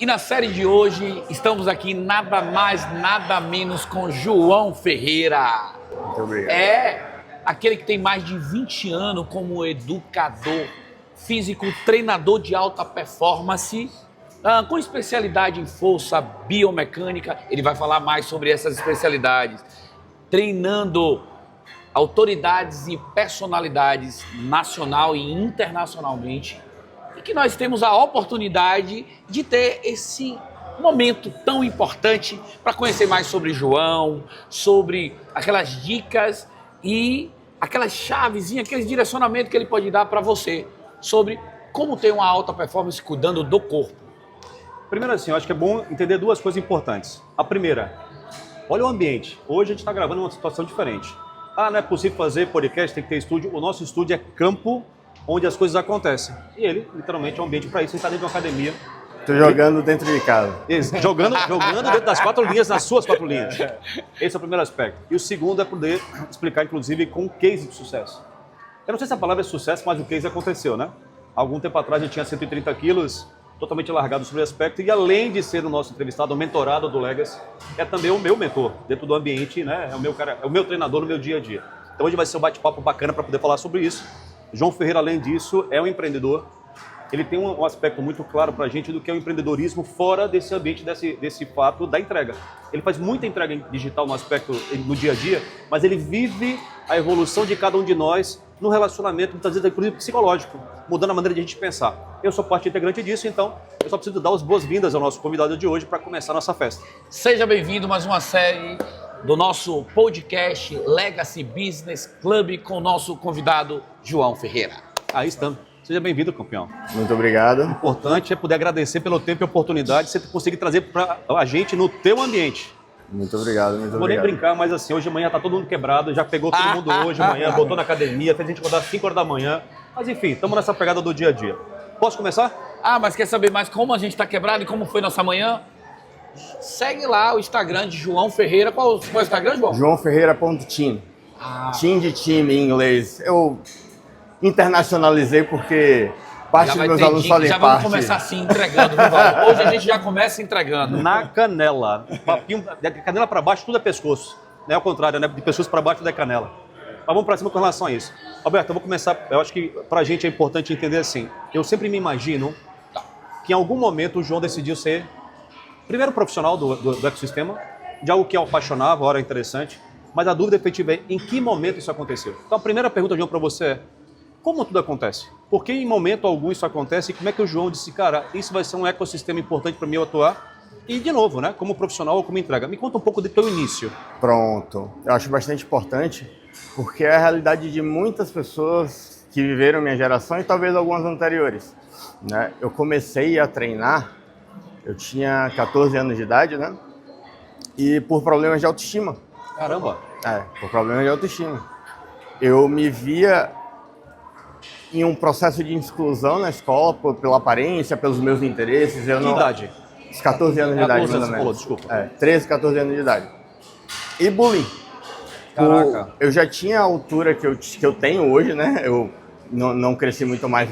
E na série de hoje, estamos aqui nada mais, nada menos com João Ferreira. Muito obrigado. É aquele que tem mais de 20 anos como educador físico, treinador de alta performance, com especialidade em força biomecânica. Ele vai falar mais sobre essas especialidades, treinando autoridades e personalidades nacional e internacionalmente, e que nós temos a oportunidade de ter esse momento tão importante para conhecer mais sobre João, sobre aquelas dicas e aquelas chavezinhas, aqueles direcionamentos que ele pode dar para você sobre como ter uma alta performance cuidando do corpo. Primeiro assim, eu acho que é bom entender duas coisas importantes. A primeira, olha o ambiente. Hoje a gente está gravando uma situação diferente. Não é possível fazer podcast, tem que ter estúdio. O nosso estúdio é campo onde as coisas acontecem. E ele, literalmente, é um ambiente para isso. Você está dentro de uma academia. Estou jogando dentro de casa. Jogando dentro das 4 linhas, nas suas 4 linhas. Esse é o primeiro aspecto. E o segundo é poder explicar, inclusive, com um case de sucesso. Eu não sei se a palavra é sucesso, mas o case aconteceu, né? Algum tempo atrás eu tinha 130 quilos, totalmente largado sobre o aspecto, e além de ser o nosso entrevistado, o mentorado do Legacy, é também o meu mentor dentro do ambiente, né? É o meu cara, é o meu treinador no meu dia a dia. Então hoje vai ser um bate-papo bacana para poder falar sobre isso. João Ferreira, além disso, é um empreendedor. Ele tem um aspecto muito claro para a gente do que é o empreendedorismo fora desse ambiente, desse fato da entrega. Ele faz muita entrega digital no aspecto, no dia a dia, mas ele vive a evolução de cada um de nós no relacionamento, muitas vezes, inclusive psicológico, mudando a maneira de a gente pensar. Eu sou parte integrante disso, então eu só preciso dar as boas-vindas ao nosso convidado de hoje para começar a nossa festa. Seja bem-vindo a mais uma série do nosso podcast Legacy Business Club com o nosso convidado João Ferreira. Aí estamos. Seja bem-vindo, campeão. Muito obrigado. O importante é poder agradecer pelo tempo e oportunidade de você conseguir trazer para a gente no teu ambiente. Muito obrigado, muito Vou obrigado. nem brincar, mas assim, hoje de manhã tá todo mundo quebrado, já pegou todo mundo hoje de manhã, botou na academia, fez a gente acordar às 5 horas da manhã. Mas enfim, estamos nessa pegada do dia a dia. Posso começar? Mas quer saber mais como a gente está quebrado e como foi nossa manhã? Segue lá o Instagram de João Ferreira. Qual é o Instagram, João? joaoferreira.team. Team de time em inglês. Eu internacionalizei porque parte dos meus alunos fazem parte. Já vamos começar assim, entregando, viu, Val? Hoje a gente já começa entregando. Na canela. Papinho, de canela para baixo, tudo é pescoço. Não é ao contrário, né? De pescoço para baixo, tudo é canela. Mas vamos para cima com relação a isso. Alberto, eu vou começar. Eu acho que pra gente é importante entender assim. Eu sempre me imagino que em algum momento o João decidiu ser primeiro profissional do ecossistema, de algo que o apaixonava, hora interessante. Mas a dúvida efetiva é em que momento isso aconteceu. Então a primeira pergunta, João, para você é: como tudo acontece? Por que em momento algum isso acontece? E como é que o João disse, cara, isso vai ser um ecossistema importante para mim eu atuar? E, de novo, né, como profissional ou como entrega. Me conta um pouco do teu início. Pronto. Eu acho bastante importante, porque é a realidade de muitas pessoas que viveram minha geração e talvez algumas anteriores, né? Eu comecei a treinar, eu tinha 14 anos de idade, né? E por problemas de autoestima. Caramba! Por problemas de autoestima. Eu me via em um processo de exclusão na escola, pela aparência, pelos meus interesses. Que idade? Os 14 anos de idade, mais ou menos. Desculpa. 13, 14 anos de idade. E bullying. Caraca. Eu já tinha a altura que eu tenho hoje, né? Eu não cresci muito mais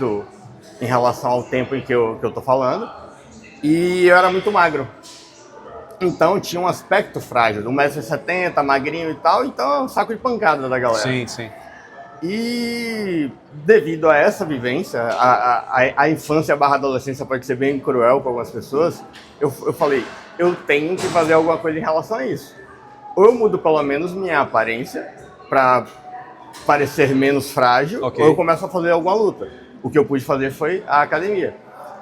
em relação ao tempo em que eu tô falando. E eu era muito magro. Então tinha um aspecto frágil, 1,70 m, magrinho e tal. Então é um saco de pancada da galera. Sim, sim. E devido a essa vivência, a infância barra adolescência pode ser bem cruel com algumas pessoas, eu falei, eu tenho que fazer alguma coisa em relação a isso. Ou eu mudo pelo menos minha aparência para parecer menos frágil, ou eu começo a fazer alguma luta. O que eu pude fazer foi a academia.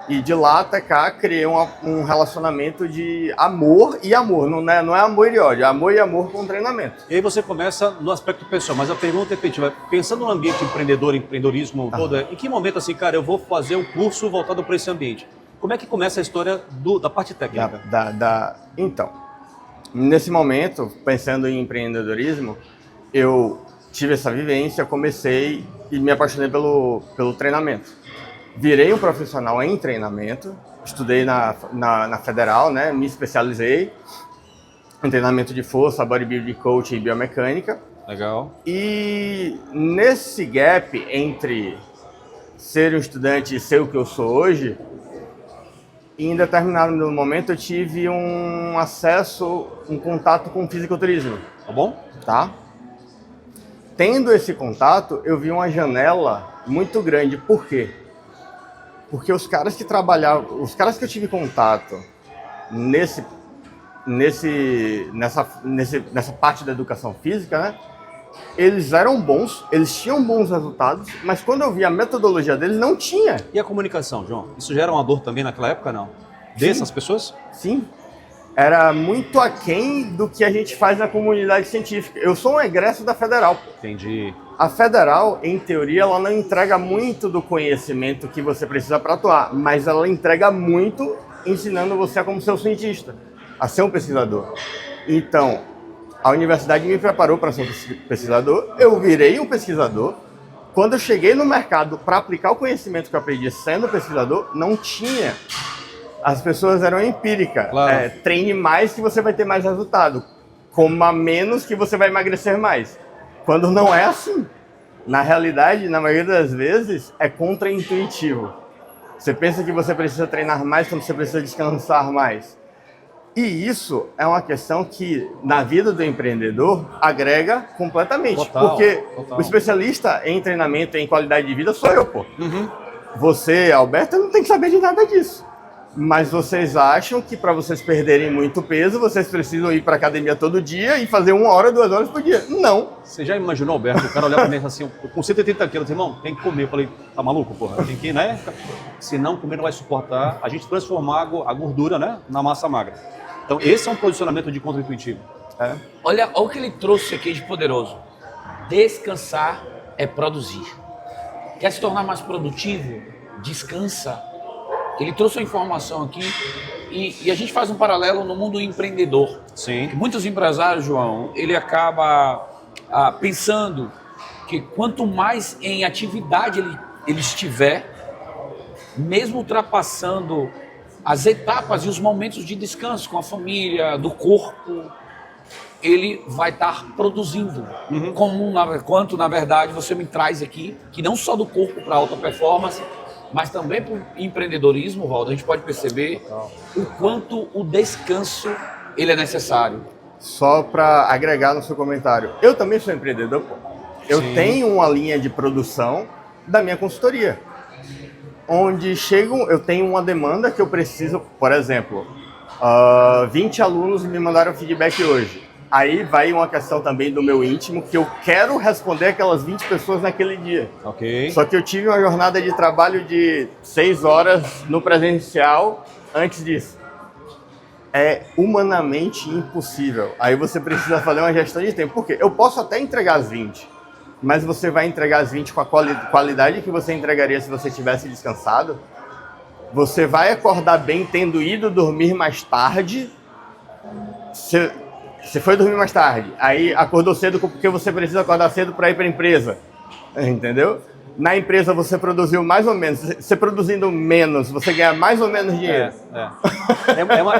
E de lá até cá, criei um relacionamento de amor e amor. Não é amor e ódio, é amor e amor com treinamento. E aí você começa no aspecto pessoal, mas a pergunta é efetiva. Pensando no ambiente empreendedorismo todo, em que momento assim, cara, eu vou fazer um curso voltado para esse ambiente? Como é que começa a história da parte técnica? Então, nesse momento, pensando em empreendedorismo, eu tive essa vivência, comecei e me apaixonei pelo treinamento. Virei um profissional em treinamento, estudei na Federal, né? Me especializei em treinamento de força, bodybuilding, coaching e biomecânica. Legal. E nesse gap entre ser um estudante e ser o que eu sou hoje, e em determinado momento eu tive um acesso, um contato com o fisiculturismo. Tá bom? Tá? Tendo esse contato, eu vi uma janela muito grande. Por quê? Porque os caras que trabalhavam, os caras que eu tive contato nessa parte da educação física, né? Eles eram bons, eles tinham bons resultados, mas quando eu vi a metodologia deles, não tinha. E a comunicação, João? Isso gera uma dor também naquela época, não? Dessas pessoas? Sim. Era muito aquém do que a gente faz na comunidade científica. Eu sou um egresso da Federal. Entendi. A Federal, em teoria, ela não entrega muito do conhecimento que você precisa para atuar, mas ela entrega muito ensinando você a como ser um cientista, a ser um pesquisador. Então, a universidade me preparou para ser um pesquisador, eu virei um pesquisador. Quando eu cheguei no mercado para aplicar o conhecimento que eu aprendi sendo pesquisador, não tinha. As pessoas eram empíricas. Claro. Treine mais que você vai ter mais resultado. Coma menos que você vai emagrecer mais. Quando não é assim. Na realidade, na maioria das vezes, é contraintuitivo. Você pensa que você precisa treinar mais quando você precisa descansar mais. E isso é uma questão que, na vida do empreendedor, agrega completamente. Total, porque total. o especialista em treinamento e em qualidade de vida sou eu, pô. Uhum. Você, Alberto, não tem que saber de nada disso. Mas vocês acham que para vocês perderem muito peso, vocês precisam ir para academia todo dia e fazer 1 hora, 2 horas por dia. Não. Você já imaginou, Alberto, o cara olhar pra mim assim, com 180 quilos, irmão, tem que comer. Eu falei, tá maluco, porra? Tem que, né? Se não comer, não vai suportar. A gente transformar a gordura, né, na massa magra. Então, esse é um posicionamento de contra-intuitivo. Olha o que ele trouxe aqui de poderoso. Descansar é produzir. Quer se tornar mais produtivo? Descansa. Ele trouxe uma informação aqui e a gente faz um paralelo no mundo empreendedor. Sim. Muitos empresários, João, ele acaba pensando que quanto mais em atividade ele estiver, mesmo ultrapassando as etapas e os momentos de descanso com a família, do corpo, ele vai estar produzindo. Quanto, na verdade, você me traz aqui, que não só do corpo para alta performance, mas também para o empreendedorismo, Valdo, a gente pode perceber o quanto o descanso ele é necessário. Só para agregar no seu comentário, eu também sou empreendedor, pô. Eu tenho uma linha de produção da minha consultoria, onde eu tenho uma demanda que eu preciso, por exemplo, 20 alunos me mandaram feedback hoje. Aí vai uma questão também do meu íntimo, que eu quero responder aquelas 20 pessoas naquele dia. Ok. Só que eu tive uma jornada de trabalho de 6 horas no presencial antes disso. É humanamente impossível. Aí você precisa fazer uma gestão de tempo. Por quê? Eu posso até entregar as 20, mas você vai entregar as 20 com a qualidade que você entregaria se você tivesse descansado? Você vai acordar bem tendo ido dormir mais tarde? Você foi dormir mais tarde, aí acordou cedo porque você precisa acordar cedo para ir para a empresa, entendeu? Na empresa você produziu mais ou menos, você produzindo menos, você ganha mais ou menos dinheiro.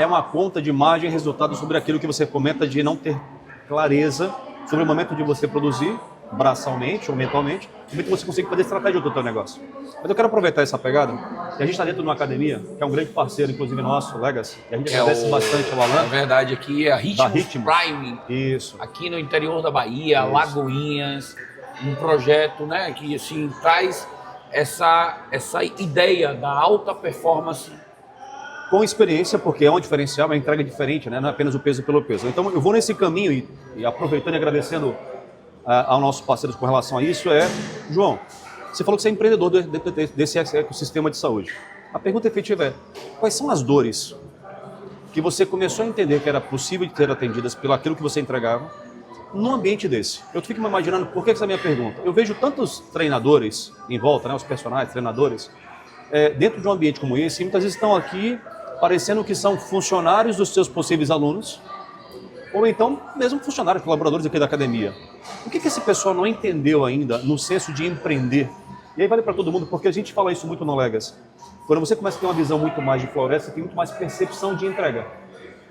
É uma conta de margem e resultado sobre aquilo que você comenta de não ter clareza sobre o momento de você produzir, braçalmente ou mentalmente, o momento que você consegue fazer estratégia do teu negócio. Mas eu quero aproveitar essa pegada, que a gente está dentro de uma academia, que é um grande parceiro, inclusive nosso, Legacy, e a gente agradece bastante ao Alan. Na verdade, aqui é a Ritmos Prime. Isso. Aqui no interior da Bahia, Isso. Lagoinhas, um projeto, né, que assim traz essa ideia da alta performance. Com experiência, porque é um diferencial, uma entrega diferente, né? Não é apenas o peso pelo peso. Então eu vou nesse caminho e aproveitando e agradecendo ao nosso parceiro com relação a isso João, você falou que você é empreendedor desse ecossistema de saúde. A pergunta efetiva é, quais são as dores que você começou a entender que era possível de ser atendidas pelo aquilo que você entregava num ambiente desse? Eu fico me imaginando, por que essa é a minha pergunta? Eu vejo tantos treinadores em volta, né, os personagens, treinadores, dentro de um ambiente como esse, e muitas vezes estão aqui parecendo que são funcionários dos seus possíveis alunos, ou então mesmo funcionários, colaboradores aqui da academia. O que esse pessoal não entendeu ainda no senso de empreender? E aí vale para todo mundo, porque a gente fala isso muito no Legacy. Quando você começa a ter uma visão muito mais de floresta, você tem muito mais percepção de entrega.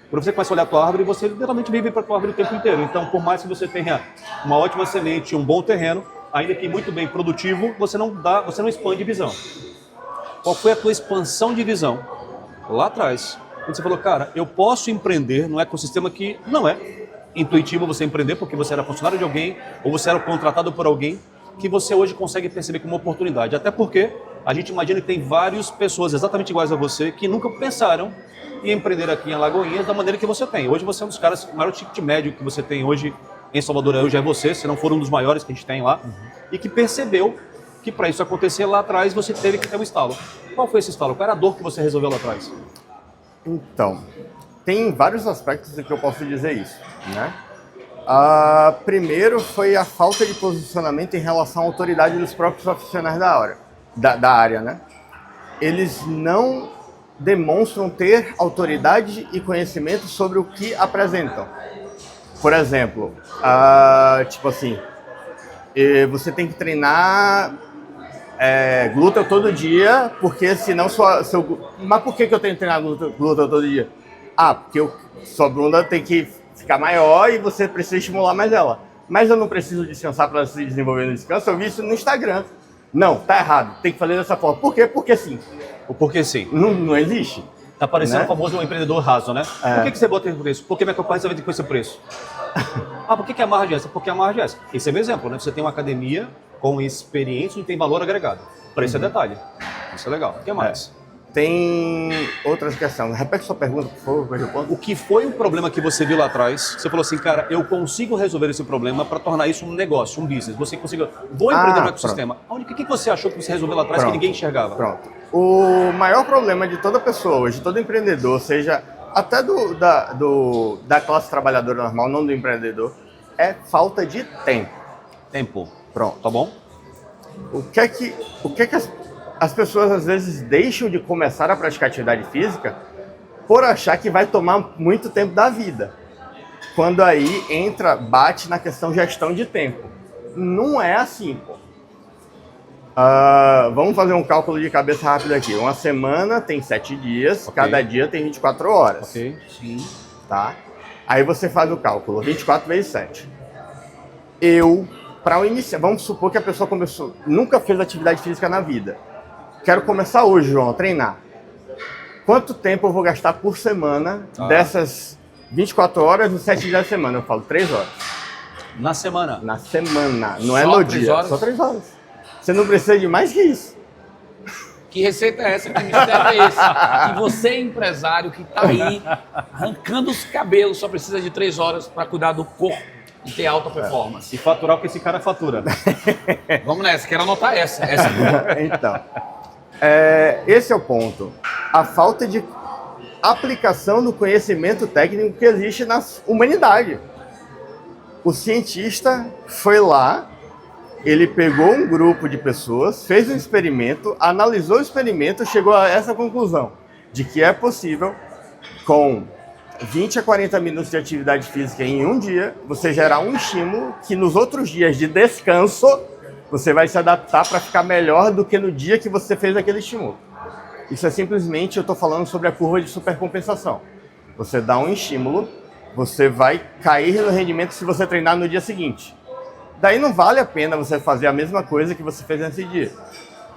Quando você começa a olhar a tua árvore, você literalmente vive para a tua árvore o tempo inteiro. Então, por mais que você tenha uma ótima semente, um bom terreno, ainda que muito bem produtivo, você não expande visão. Qual foi a tua expansão de visão lá atrás, quando você falou, cara, eu posso empreender num ecossistema que não é intuitivo você empreender porque você era funcionário de alguém ou você era contratado por alguém, que você hoje consegue perceber como uma oportunidade. Até porque a gente imagina que tem várias pessoas exatamente iguais a você que nunca pensaram em empreender aqui em Alagoinhas da maneira que você tem. Hoje você é um dos caras, o maior ticket médio que você tem hoje em Salvador hoje é você, se não for um dos maiores que a gente tem lá, e que percebeu que para isso acontecer lá atrás você teve que ter um estalo. Qual foi esse estalo? Qual era a dor que você resolveu lá atrás? Então, tem vários aspectos em que eu posso dizer isso, né? Primeiro foi a falta de posicionamento em relação à autoridade dos próprios profissionais da área, né? Eles não demonstram ter autoridade e conhecimento sobre o que apresentam. Por exemplo, tipo assim, você tem que treinar glúteo todo dia, porque senão Mas por que eu tenho que treinar glúteo todo dia? Porque sua bunda tem que ficar maior e você precisa estimular mais ela. Mas eu não preciso descansar para se desenvolver no descanso, eu vi isso no Instagram. Não, tá errado, tem que fazer dessa forma. Por quê? Porque sim. O porquê sim. Não existe. Tá parecendo Né? o famoso empreendedor raso, né? Por que você bota esse preço? Porque minha concorrência vende com esse preço. Por que a margem é essa? Porque a margem é essa. Esse é meu exemplo, né? Você tem uma academia com experiência e tem valor agregado. Preço é detalhe. Isso é legal. O que mais? Tem outras questões. Repete sua pergunta, por favor, veja o ponto. O que foi um problema que você viu lá atrás? Você falou assim, cara, eu consigo resolver esse problema para tornar isso um negócio, um business. Você conseguiu. Vou empreender no ecossistema. O que você achou que você resolveu lá atrás que ninguém enxergava? Pronto. O maior problema de toda pessoa hoje, todo empreendedor, seja até da classe trabalhadora normal, não do empreendedor, é falta de tempo. Tempo. Pronto. Tá bom? O que é que as pessoas às vezes deixam de começar a praticar atividade física por achar que vai tomar muito tempo da vida? Quando aí bate na questão gestão de tempo. Não é assim, pô. Vamos fazer um cálculo de cabeça rápido aqui. Uma semana tem 7 dias, cada dia tem 24 horas. Ok, sim. Tá? Aí você faz o cálculo, 24 vezes 7. Para iniciar, vamos supor que a pessoa nunca fez atividade física na vida. Quero começar hoje, João, a treinar. Quanto tempo eu vou gastar por semana dessas 24 horas nos 7 dias da semana? Eu falo 3 horas. Na semana? Na semana, não é Só no 3 dia. horas? Só 3 horas. Você não precisa de mais que isso. Que receita é essa? Que mistério é esse? Que você, empresário, que tá aí arrancando os cabelos, só precisa de 3 horas para cuidar do corpo e ter alta performance. E faturar o que esse cara fatura. Vamos nessa, quero anotar essa. Então, esse é o ponto. A falta de aplicação do conhecimento técnico que existe na humanidade. O cientista foi lá, ele pegou um grupo de pessoas, fez um experimento, analisou o experimento, chegou a essa conclusão, de que é possível, com 20 a 40 minutos de atividade física em um dia, você gerar um estímulo que nos outros dias de descanso, você vai se adaptar para ficar melhor do que no dia que você fez aquele estímulo. Isso é simplesmente, eu estou falando sobre a curva de supercompensação. Você dá um estímulo, você vai cair no rendimento se você treinar no dia seguinte. Daí não vale a pena você fazer a mesma coisa que você fez nesse dia.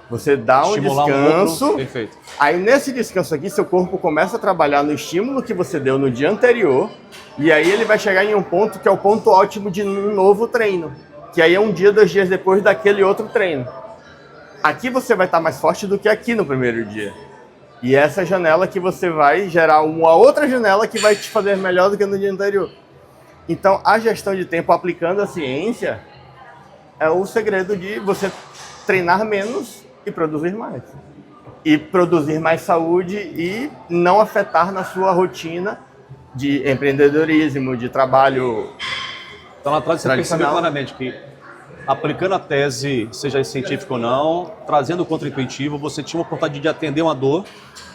Você dá um descanso, Perfeito. Aí nesse descanso aqui, seu corpo começa a trabalhar no estímulo que você deu no dia anterior, e aí ele vai chegar em um ponto que é o ponto ótimo de um novo treino, que aí é um dia, 2 dias depois daquele outro treino. Aqui você vai estar mais forte do que aqui no primeiro dia. E essa janela que você vai gerar uma outra janela que vai te fazer melhor do que no dia anterior. Então, a gestão de tempo aplicando a ciência é o segredo de você treinar menos e produzir mais. E produzir mais saúde e não afetar na sua rotina de empreendedorismo, de trabalho. Então lá atrás você percebeu tradicional. claramente que aplicando a tese, seja científica ou não, trazendo o contra-intuitivo, você tinha uma oportunidade de atender uma dor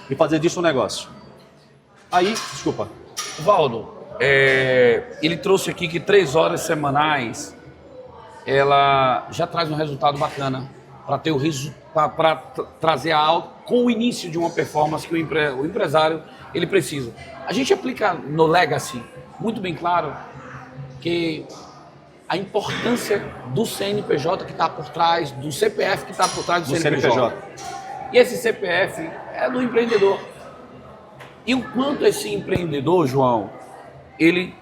e fazer disso um negócio. Aí, desculpa. Valdo, ele trouxe aqui que 3 horas semanais ela já traz um resultado bacana para ter para trazer a alta com o início de uma performance que o empresário ele precisa. A gente aplica no Legacy muito bem claro que a importância do CNPJ que está por trás, do CPF que está por trás do CNPJ. E esse CPF é do empreendedor. E o quanto esse empreendedor, João, ele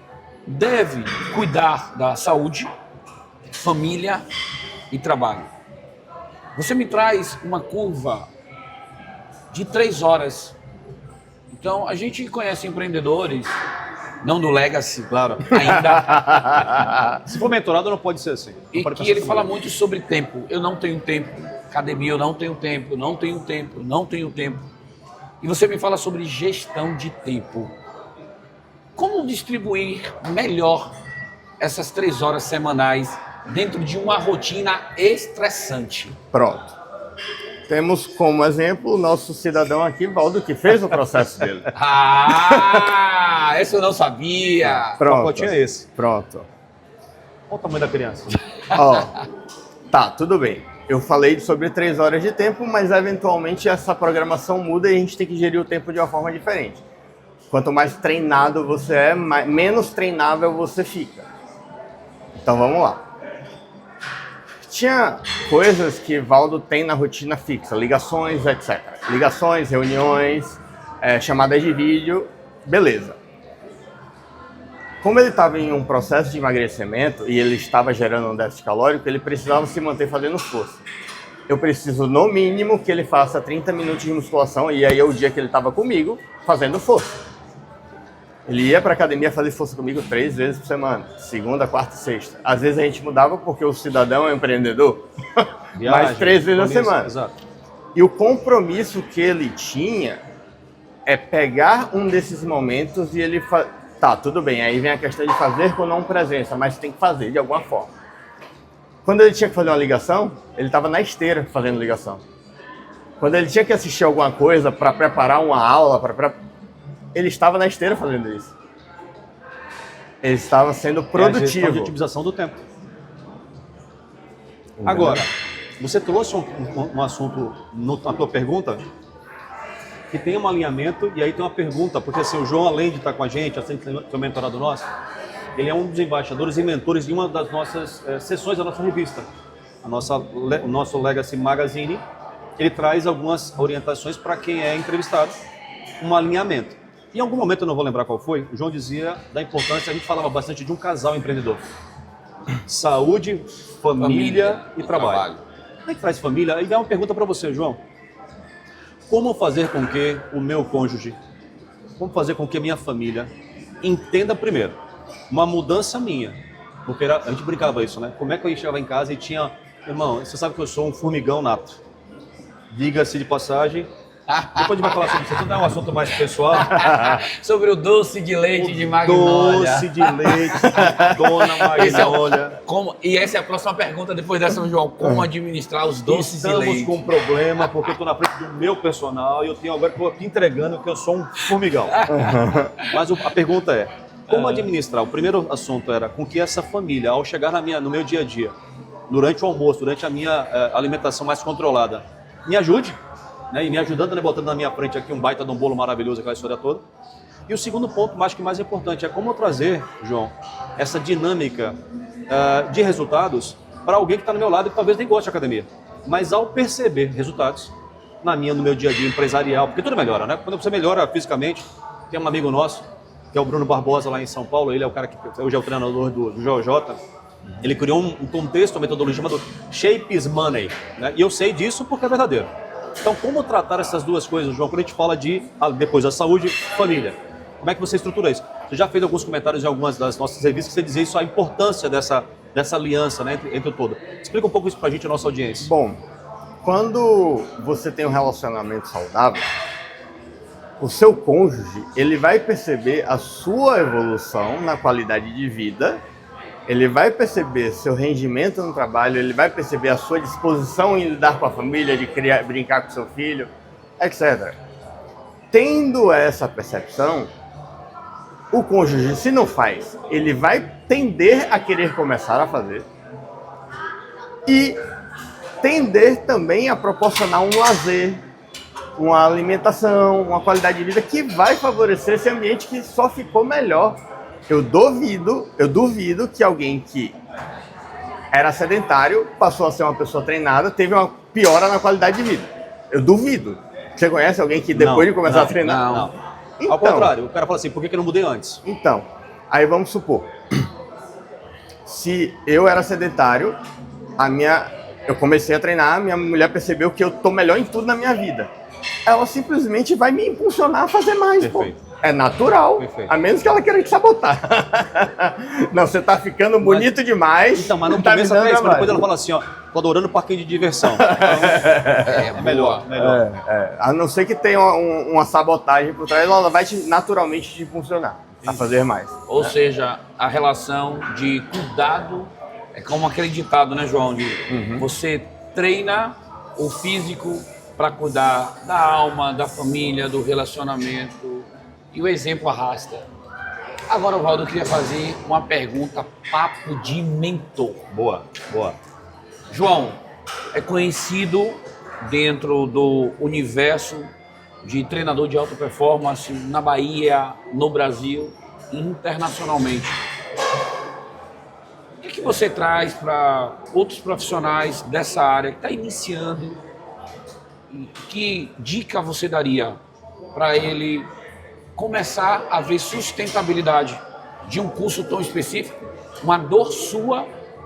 deve cuidar da saúde, família e trabalho. Você me traz uma curva de 3 horas. Então, a gente conhece empreendedores, não do Legacy, Claro. ainda, Se for mentorado, não pode ser assim. Não e pode que pensar ele assim. fala muito sobre tempo. Eu não tenho tempo. Academia, eu não tenho tempo, não tenho tempo, não tenho tempo. E você me fala sobre gestão de tempo. Como distribuir melhor essas 3 horas semanais dentro de uma rotina estressante? Pronto. Temos como exemplo o nosso cidadão aqui, Valdo, que fez o processo dele. Ah, essa eu não sabia. O Pronto. pacotinho é esse. Pronto. Olha o tamanho da criança. Ó, tá, tudo bem. Eu falei sobre 3 horas de tempo, mas eventualmente essa programação muda e a gente tem que gerir o tempo de uma forma diferente. Quanto mais treinado você é, menos treinável você fica. Então vamos lá. Tinha coisas que Valdo tem na rotina fixa, ligações, etc. Ligações, reuniões, chamadas de vídeo, beleza. Como ele estava em um processo de emagrecimento e ele estava gerando um déficit calórico, ele precisava se manter fazendo força. Eu preciso, no mínimo, que ele faça 30 minutos de musculação, e aí é o dia que ele estava comigo, fazendo força. Ele ia para a academia fazer força comigo 3 vezes por semana, segunda, quarta e sexta. Às vezes a gente mudava porque o cidadão é um empreendedor, mas 3 vezes na semana. Exato. E o compromisso que ele tinha é pegar um desses momentos e ele... Tá, tudo bem, aí vem a questão de fazer com não presença, mas tem que fazer de alguma forma. Quando ele tinha que fazer uma ligação, ele estava na esteira fazendo ligação. Quando ele tinha que assistir alguma coisa para preparar uma aula, ele estava na esteira fazendo isso. Ele estava sendo É a gestão produtivo. de otimização do tempo. Agora, você trouxe um assunto na tua pergunta que tem um alinhamento, e aí tem uma pergunta, porque assim, o João, além de estar com a gente, assim, que é um mentorado nosso, ele é um dos embaixadores e mentores de uma das nossas sessões da nossa revista, o nosso Legacy Magazine. Ele traz algumas orientações para quem é entrevistado, um alinhamento. Em algum momento, eu não vou lembrar qual foi, o João dizia da importância, a gente falava bastante de um casal empreendedor. Saúde, família e trabalho. Como é que traz família? Aí vem uma pergunta para você, João. Como fazer com que o meu cônjuge, como fazer com que a minha família entenda primeiro uma mudança minha? Porque a gente brincava isso, né? Como é que eu chegava em casa e tinha... Irmão, você sabe que eu sou um formigão nato. Diga-se de passagem. Depois a gente vai falar sobre isso. Tudo é um assunto mais pessoal. Sobre o doce de leite de Magnólia. Doce de leite, Dona Magnólia. E essa é a próxima pergunta depois dessa, João. Como administrar os doces de leite? Estamos com um problema porque eu estou na frente do meu personal e eu tenho agora que estou aqui entregando que eu sou um formigão. Mas a pergunta é, como administrar? O primeiro assunto era com que essa família, ao chegar no meu dia a dia, durante o almoço, durante a minha alimentação mais controlada, me ajude, né? E me ajudando, né? Botando na minha frente aqui um baita de um bolo maravilhoso, aquela história toda. E o segundo ponto, acho que mais importante, é como eu trazer, João, essa dinâmica de resultados para alguém que está no meu lado e que talvez nem goste de academia. Mas ao perceber resultados no meu dia a dia empresarial, porque tudo melhora, né? Quando você melhora fisicamente, tem um amigo nosso, que é o Bruno Barbosa lá em São Paulo, ele é o cara que hoje é o treinador do JJ, ele criou um contexto, uma metodologia chamada Shape is Money, né? E eu sei disso porque é verdadeiro. Então, como tratar essas duas coisas, João, quando a gente fala depois da saúde, família? Como é que você estrutura isso? Você já fez alguns comentários em algumas das nossas revistas que você dizia isso, a importância dessa aliança, né, entre o todo. Explica um pouco isso pra gente, a nossa audiência. Bom, quando você tem um relacionamento saudável, o seu cônjuge, ele vai perceber a sua evolução na qualidade de vida, ele vai perceber seu rendimento no trabalho, ele vai perceber a sua disposição em lidar com a família, de brincar com seu filho, etc. Tendo essa percepção, o cônjuge, se não faz, ele vai tender a querer começar a fazer e tender também a proporcionar um lazer, uma alimentação, uma qualidade de vida que vai favorecer esse ambiente que só ficou melhor. Eu duvido que alguém que era sedentário passou a ser uma pessoa treinada, teve uma piora na qualidade de vida. Eu duvido. Você conhece alguém que depois de começar a treinar? Não. Ao contrário, o cara fala assim, por que eu não mudei antes? Então, aí vamos supor, se eu era sedentário, eu comecei a treinar, minha mulher percebeu que eu tô melhor em tudo na minha vida. Ela simplesmente vai me impulsionar a fazer mais, Perfeito. pô. É natural, Perfeito. a menos que ela queira te sabotar. Não, você tá ficando bonito demais. Então, mas não tá me começa dando até isso, mas trabalho. depois ela fala assim, ó, tô adorando parquinho de diversão. Então, é melhor. A não ser que tenha uma sabotagem por trás, ela vai naturalmente te impulsionar a fazer mais. Ou seja, a relação de cuidado é como aquele ditado, né, João? Você treina o físico para cuidar da alma, da família, do relacionamento. E o exemplo arrasta. Agora, Valdo, eu queria fazer uma pergunta, papo de mentor. Boa. João, é conhecido dentro do universo de treinador de alta performance na Bahia, no Brasil e internacionalmente. O que você traz para outros profissionais dessa área que está iniciando? Que dica você daria para ele começar a ver sustentabilidade de um curso tão específico? Uma dor sua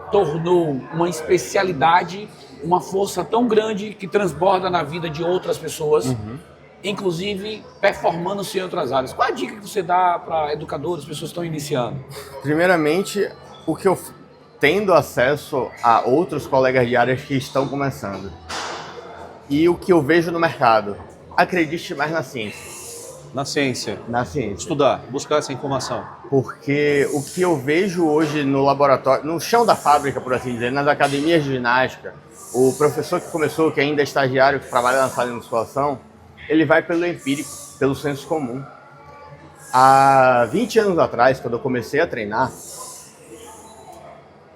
tornou uma especialidade, uma força tão grande que transborda na vida de outras pessoas, inclusive performando-se em outras áreas. Qual a dica que você dá para educadores, pessoas que estão iniciando? Primeiramente, o que eu tendo acesso a outros colegas de áreas que estão começando. E o que eu vejo no mercado. Acredite mais na ciência. Na ciência. Na ciência. Estudar, buscar essa informação. Porque o que eu vejo hoje no laboratório, no chão da fábrica, por assim dizer, nas academias de ginástica, o professor que começou, que ainda é estagiário, que trabalha na sala de musculação, ele vai pelo empírico, pelo senso comum. Há 20 anos atrás, quando eu comecei a treinar,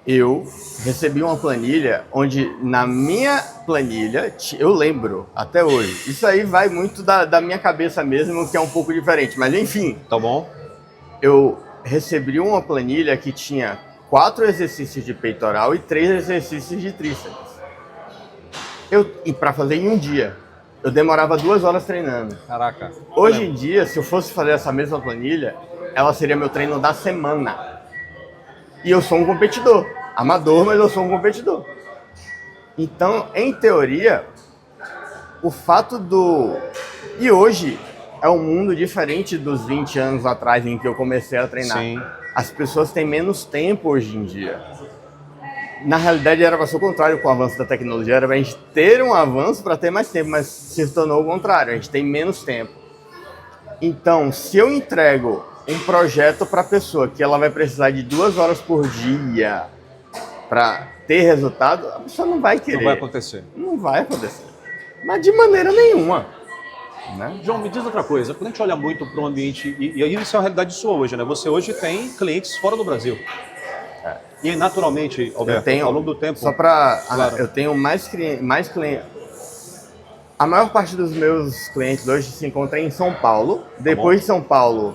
eu recebi uma planilha onde na minha planilha, eu lembro até hoje, isso aí vai muito da minha cabeça mesmo, que é um pouco diferente, mas enfim. Tá bom? Eu recebi uma planilha que tinha 4 exercícios de peitoral e 3 exercícios de tríceps. E para fazer em um dia. Eu demorava 2 horas treinando. Caraca. Hoje em dia, se eu fosse fazer essa mesma planilha, ela seria meu treino da semana. E eu sou um competidor. Amador, mas eu sou um competidor. Então, em teoria, o fato do... E hoje é um mundo diferente dos 20 anos atrás em que eu comecei a treinar. Sim. As pessoas têm menos tempo hoje em dia. Na realidade, era para ser o contrário com o avanço da tecnologia. Era para a gente ter um avanço para ter mais tempo, mas se tornou o contrário. A gente tem menos tempo. Então, se eu entrego um projeto para a pessoa que ela vai precisar de 2 horas por dia para ter resultado, a pessoa não vai querer. Não vai acontecer. Não vai acontecer. Mas de maneira nenhuma. Né? João, me diz outra coisa. Quando a gente olha muito para o ambiente, e aí isso é uma realidade sua hoje, né? Você hoje tem clientes fora do Brasil. E naturalmente, Alberto, ao longo do tempo... Só para... Claro. Eu tenho mais clientes... A maior parte dos meus clientes hoje se encontra em São Paulo. Depois de São Paulo,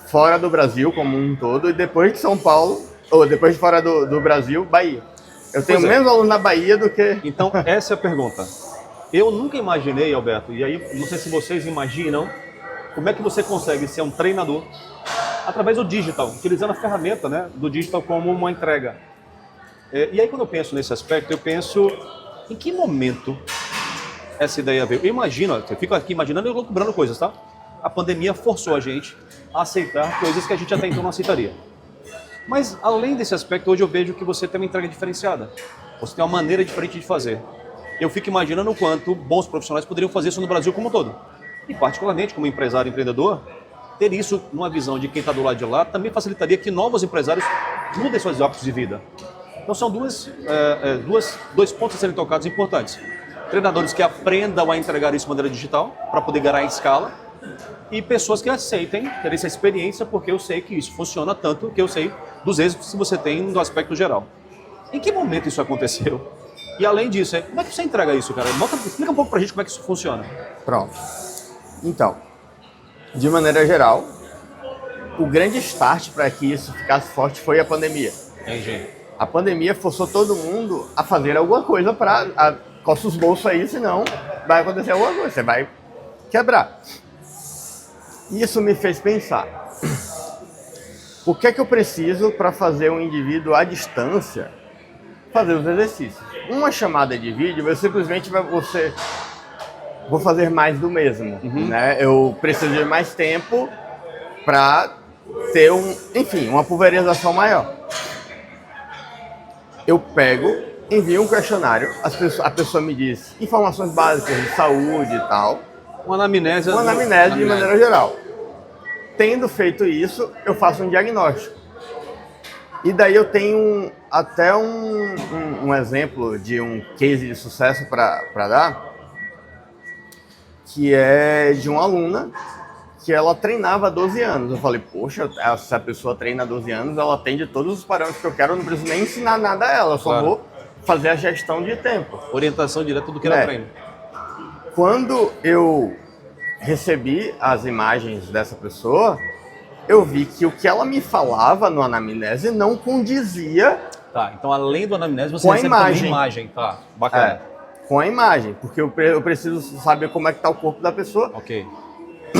fora do Brasil como um todo. E depois de São Paulo, ou depois de fora do Brasil, Bahia. Eu tenho menos alunos na Bahia do que... Então, essa é a pergunta. Eu nunca imaginei, Alberto, e aí não sei se vocês imaginam, como é que você consegue ser um treinador através do digital, utilizando a ferramenta, né, do digital como uma entrega. E aí quando eu penso nesse aspecto, eu penso em que momento essa ideia veio. Eu imagino, eu fico aqui imaginando e lembrando coisas, tá? A pandemia forçou a gente a aceitar coisas que a gente até então não aceitaria. Mas além desse aspecto, hoje eu vejo que você tem uma entrega diferenciada. Você tem uma maneira diferente de fazer. Eu fico imaginando o quanto bons profissionais poderiam fazer isso no Brasil como um todo. E particularmente como empresário e empreendedor, ter isso numa visão de quem está do lado de lá também facilitaria que novos empresários mudem seus hábitos de vida. Então são dois pontos a serem tocados importantes. Treinadores que aprendam a entregar isso de maneira digital para poder ganhar em escala e pessoas que aceitem ter essa experiência porque eu sei que isso funciona tanto que eu sei dos êxitos que você tem no aspecto geral. Em que momento isso aconteceu? E além disso, como é que você entrega isso, cara? Explica um pouco pra gente como é que isso funciona. Pronto. Então, de maneira geral, o grande start para que isso ficasse forte foi a pandemia. Entendi. A pandemia forçou todo mundo a fazer alguma coisa para... Coça os bolsos aí, senão vai acontecer alguma coisa, você vai quebrar. Isso me fez pensar. O que é que eu preciso para fazer um indivíduo à distância fazer os exercícios? Uma chamada de vídeo, eu simplesmente vou fazer mais do mesmo, né? Eu preciso de mais tempo para ter uma pulverização maior. Eu pego, envio um questionário, a pessoa me diz informações básicas de saúde e tal. Uma anamnese De maneira geral. Tendo feito isso, eu faço um diagnóstico. E daí eu tenho até um exemplo de um case de sucesso para dar, que é de uma aluna que ela treinava há 12 anos. Eu falei, poxa, se a pessoa treina há 12 anos, ela atende todos os parâmetros que eu quero, eu não preciso nem ensinar nada a ela, eu só vou fazer a gestão de tempo. Orientação direta do que ela treina. Quando eu recebi as imagens dessa pessoa, eu vi que o que ela me falava no anamnese não condizia Tá, então além do anamnese, você com a recebe também imagem. Tá, bacana. Com a imagem, porque eu preciso saber como é que está o corpo da pessoa. Ok.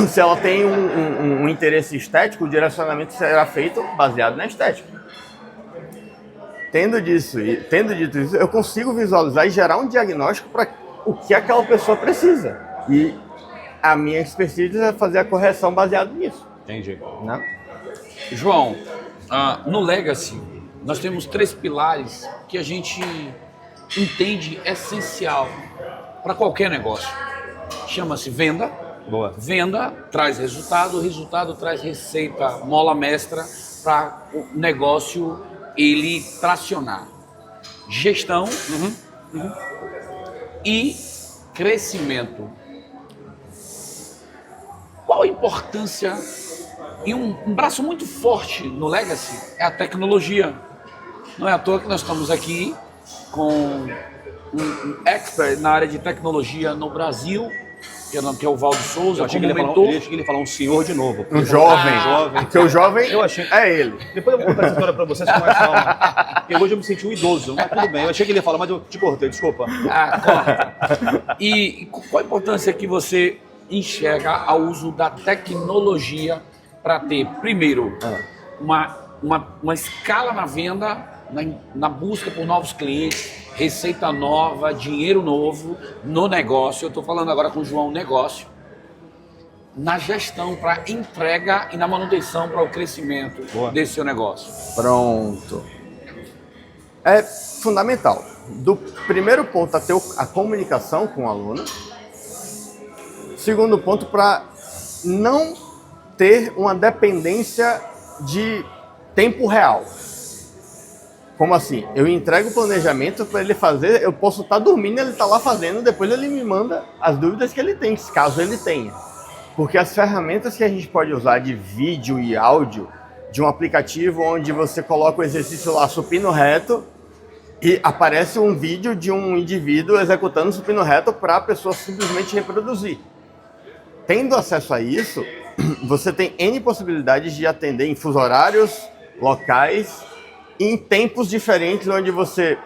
Se ela tem um interesse estético, o direcionamento será feito baseado na estética. Tendo dito isso, eu consigo visualizar e gerar um diagnóstico para o que aquela pessoa precisa. E a minha expertise é fazer a correção baseado nisso. Entendi. Né? João, no Legacy, nós temos 3 pilares que a gente entende essencial para qualquer negócio. Chama-se venda. Boa. Venda traz resultado, o resultado traz receita, mola mestra para o negócio ele tracionar. Gestão e crescimento. Qual a importância? E um braço muito forte no Legacy é a tecnologia. Não é à toa que nós estamos aqui com um expert na área de tecnologia no Brasil, que é o Valdo Souza, Eu achei que como ele mentor. ia falar um senhor de novo. Um jovem. Jovem. Porque o jovem Eu achei- é ele. Depois eu vou contar essa história pra vocês com mais calma. Porque hoje eu me senti um idoso, mas tudo bem. Eu achei que ele ia falar, mas eu te cortei, desculpa. Corta. E qual a importância que você enxerga ao uso da tecnologia para ter, primeiro, uma escala na venda, na busca por novos clientes, receita nova, dinheiro novo no negócio. Eu estou falando agora com o João, negócio. Na gestão para entrega e na manutenção para o crescimento desse seu negócio. Pronto. É fundamental. Do primeiro ponto a ter a comunicação com o aluno. Segundo ponto, para não ter uma dependência de tempo real. Como assim? Eu entrego o planejamento para ele fazer, eu posso estar dormindo, ele está lá fazendo, depois ele me manda as dúvidas que ele tem, caso ele tenha. Porque as ferramentas que a gente pode usar de vídeo e áudio, de um aplicativo onde você coloca o exercício lá supino reto e aparece um vídeo de um indivíduo executando supino reto para a pessoa simplesmente reproduzir. Tendo acesso a isso, você tem N possibilidades de atender em fusos horários, locais, em tempos diferentes, onde você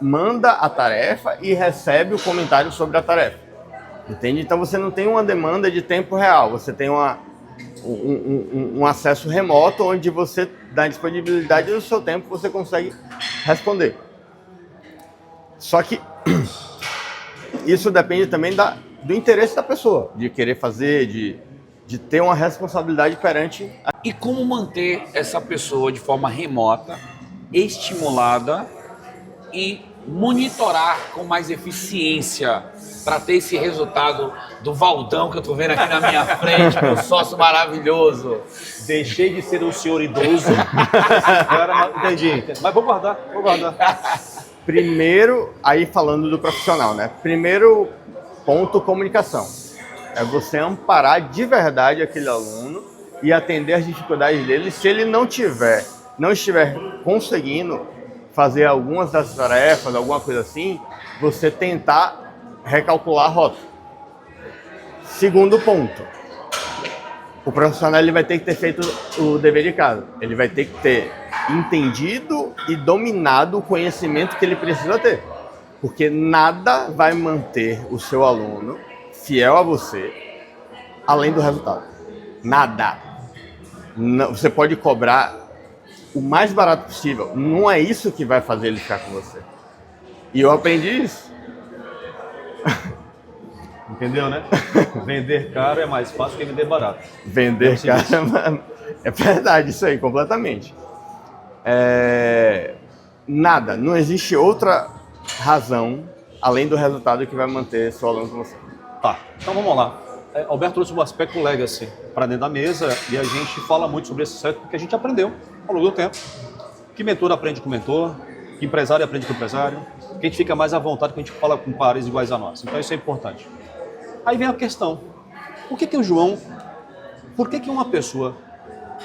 manda a tarefa e recebe o comentário sobre a tarefa. Entende? Então você não tem uma demanda de tempo real, você tem um acesso remoto onde você dá disponibilidade do seu tempo, você consegue responder. Só que isso depende também do interesse da pessoa, de querer fazer, de ter uma responsabilidade perante E como manter essa pessoa de forma remota, estimulada e monitorar com mais eficiência para ter esse resultado do Valdão que eu tô vendo aqui na minha frente, meu sócio maravilhoso. Deixei de ser um senhor idoso. Agora, entendi. Mas vou guardar. Primeiro, aí falando do profissional, né? Primeiro ponto, comunicação. É você amparar de verdade aquele aluno e atender as dificuldades dele. Se ele não estiver conseguindo fazer algumas das tarefas, alguma coisa assim, você tentar recalcular a rota. Segundo ponto, o profissional ele vai ter que ter feito o dever de casa. Ele vai ter que ter entendido e dominado o conhecimento que ele precisa ter. Porque nada vai manter o seu aluno fiel a você, além do resultado. Nada. Não, você pode cobrar o mais barato possível. Não é isso que vai fazer ele ficar com você. E eu aprendi isso. Entendeu, né? Vender caro é mais fácil que vender barato. Vender caro é verdade, isso aí, completamente. Nada, não existe outra razão além do resultado que vai manter seu aluno com você. Tá, então vamos lá. Alberto trouxe o aspecto legacy para dentro da mesa e a gente fala muito sobre esse aspecto porque a gente aprendeu ao longo do tempo que mentor aprende com mentor, que empresário aprende com empresário, que a gente fica mais à vontade quando a gente fala com pares iguais a nós. Então isso é importante. Aí vem a questão, por que uma pessoa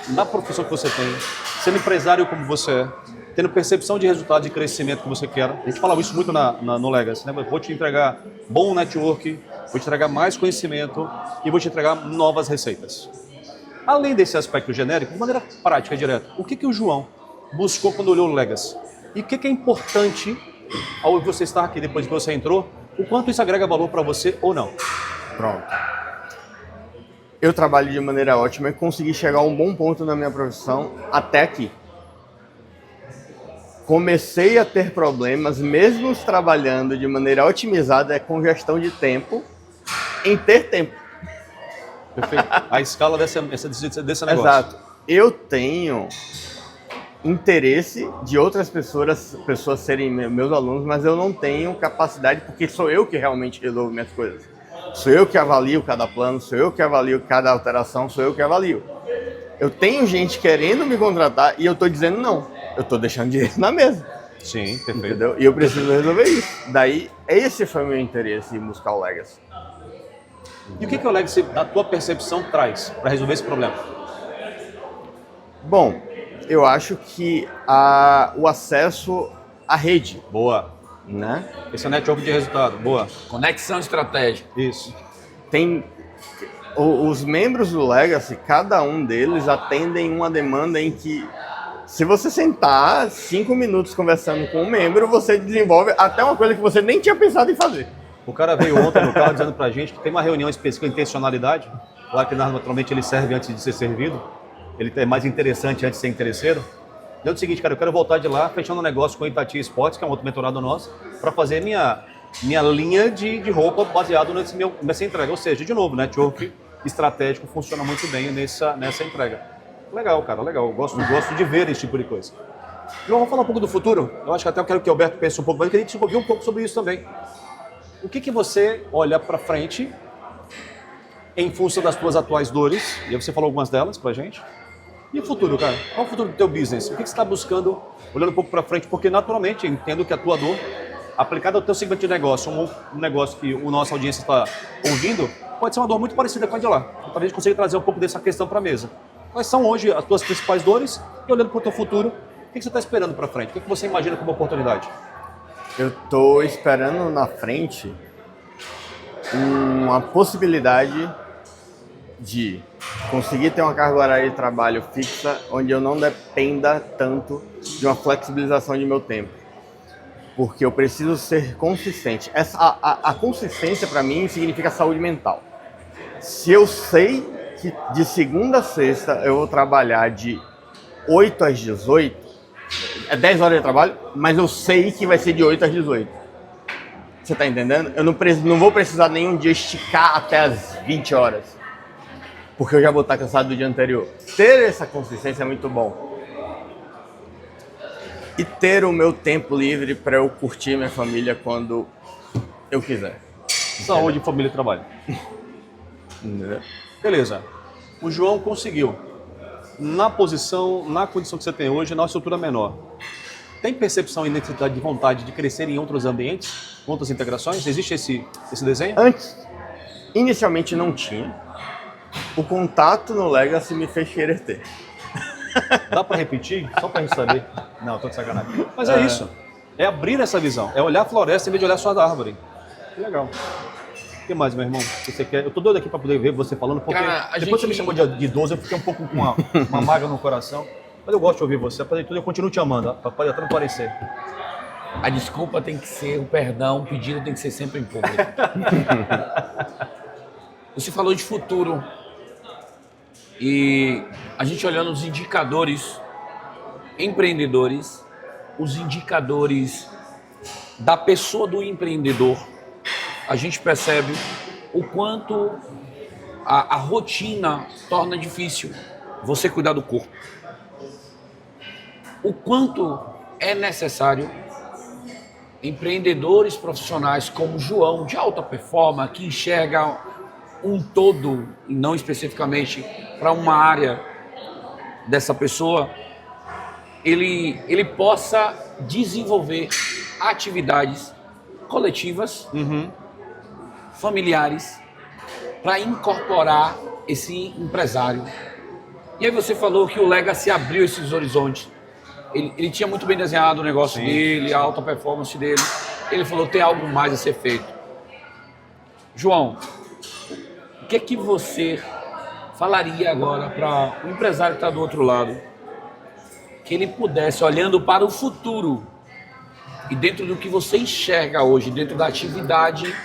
na profissão que você tem, sendo empresário como você é, tendo percepção de resultado de crescimento que você quer, a gente fala isso muito no Legacy, né? Vou te entregar bom network, vou te entregar mais conhecimento e vou te entregar novas receitas. Além desse aspecto genérico, de maneira prática e direta, o que o João buscou quando olhou o Legacy? E o que é importante ao você estar aqui depois que você entrou, o quanto isso agrega valor para você ou não? Pronto. Eu trabalho de maneira ótima e consegui chegar a um bom ponto na minha profissão até aqui. Comecei a ter problemas, mesmo trabalhando de maneira otimizada, com gestão de tempo, em ter tempo. Perfeito. A escala desse negócio. Exato. Eu tenho interesse de outras pessoas serem meus alunos, mas eu não tenho capacidade, porque sou eu que realmente resolvo minhas coisas. Sou eu que avalio cada plano, sou eu que avalio cada alteração, sou eu que avalio. Eu tenho gente querendo me contratar e eu estou dizendo não. Eu estou deixando dinheiro na mesa. Sim, perfeito. Entendeu? E eu preciso resolver isso. Daí, esse foi o meu interesse em buscar o Legacy. E o que o Legacy, na tua percepção, traz para resolver esse problema? Bom, eu acho que o acesso à rede. Boa. Né? Esse é o network de resultado. Boa. Conexão estratégica. Isso. Tem os membros do Legacy, cada um deles atendem uma demanda em que, se você sentar 5 minutos conversando com um membro, você desenvolve até uma coisa que você nem tinha pensado em fazer. O cara veio ontem no carro dizendo pra gente que tem uma reunião específica de intencionalidade, lá que naturalmente ele serve antes de ser servido, ele é mais interessante antes de ser interesseiro. Deu o seguinte, cara, eu quero voltar de lá, fechando um negócio com o Itati Sports, que é um outro mentorado nosso, para fazer minha linha de roupa baseado nessa entrega. Ou seja, de novo, network estratégico funciona muito bem nessa entrega. Legal, cara, legal. Eu gosto de ver esse tipo de coisa. João, vamos falar um pouco do futuro? Eu acho que até eu quero que o Alberto pense um pouco, mas eu queria que você ouvir um pouco sobre isso também. O que você olha para frente em função das tuas atuais dores? E você falou algumas delas pra gente. E o futuro, cara? Qual é o futuro do teu business? O que você está buscando, olhando um pouco para frente? Porque, naturalmente, eu entendo que a tua dor, aplicada ao teu segmento de negócio, um negócio que a nossa audiência está ouvindo, pode ser uma dor muito parecida com a de lá. Talvez a gente consiga trazer um pouco dessa questão para a mesa. Quais são hoje as tuas principais dores? E olhando para o teu futuro, o que você está esperando para frente? O que você imagina como oportunidade? Eu estou esperando na frente uma possibilidade de conseguir ter uma carga horária de trabalho fixa, onde eu não dependa tanto de uma flexibilização de meu tempo. Porque eu preciso ser consistente. A consistência, para mim, significa saúde mental. Se eu sei que de segunda a sexta eu vou trabalhar de 8 às 18, é 10 horas de trabalho, mas eu sei que vai ser de 8 às 18. Você está entendendo? Eu não vou precisar nenhum dia esticar até as 20 horas. Porque eu já vou estar cansado do dia anterior. Ter essa consistência é muito bom. E ter o meu tempo livre para eu curtir minha família quando eu quiser. Saúde, família e trabalho. Beleza. O João conseguiu, na condição que você tem hoje, na estrutura menor. Tem percepção e necessidade de vontade de crescer em outros ambientes, outras integrações? Existe esse desenho? Inicialmente não tinha. O contato no Legacy me fez querer ter. Dá para repetir? Só para a gente saber. Não, tô de sacanagem. Mas é isso. É abrir essa visão. É olhar a floresta em vez de olhar só a árvore. Que legal. O que mais, meu irmão? Que você quer? Eu tô doido aqui para poder ver você falando, porque cara, depois você me chamou de idoso, eu fiquei um pouco com uma mágoa no coração. Mas eu gosto de ouvir você. Apesar de tudo, eu continuo te amando. Pode até não parecer. A desculpa tem que ser, o perdão, o pedido tem que ser sempre em público. Você falou de futuro. E a gente olhando os indicadores empreendedores, os indicadores da pessoa do empreendedor, a gente percebe o quanto a rotina torna difícil você cuidar do corpo. O quanto é necessário empreendedores profissionais como João, de alta performance, que enxerga um todo, e não especificamente para uma área dessa pessoa, ele possa desenvolver atividades coletivas, familiares, para incorporar esse empresário. E aí você falou que o Legacy abriu esses horizontes. Ele tinha muito bem desenhado o negócio dele, a alta performance dele. Ele falou, tem algo mais a ser feito. João, o que é que você falaria agora para o empresário que está do outro lado? Que ele pudesse, olhando para o futuro, e dentro do que você enxerga hoje, dentro da atividade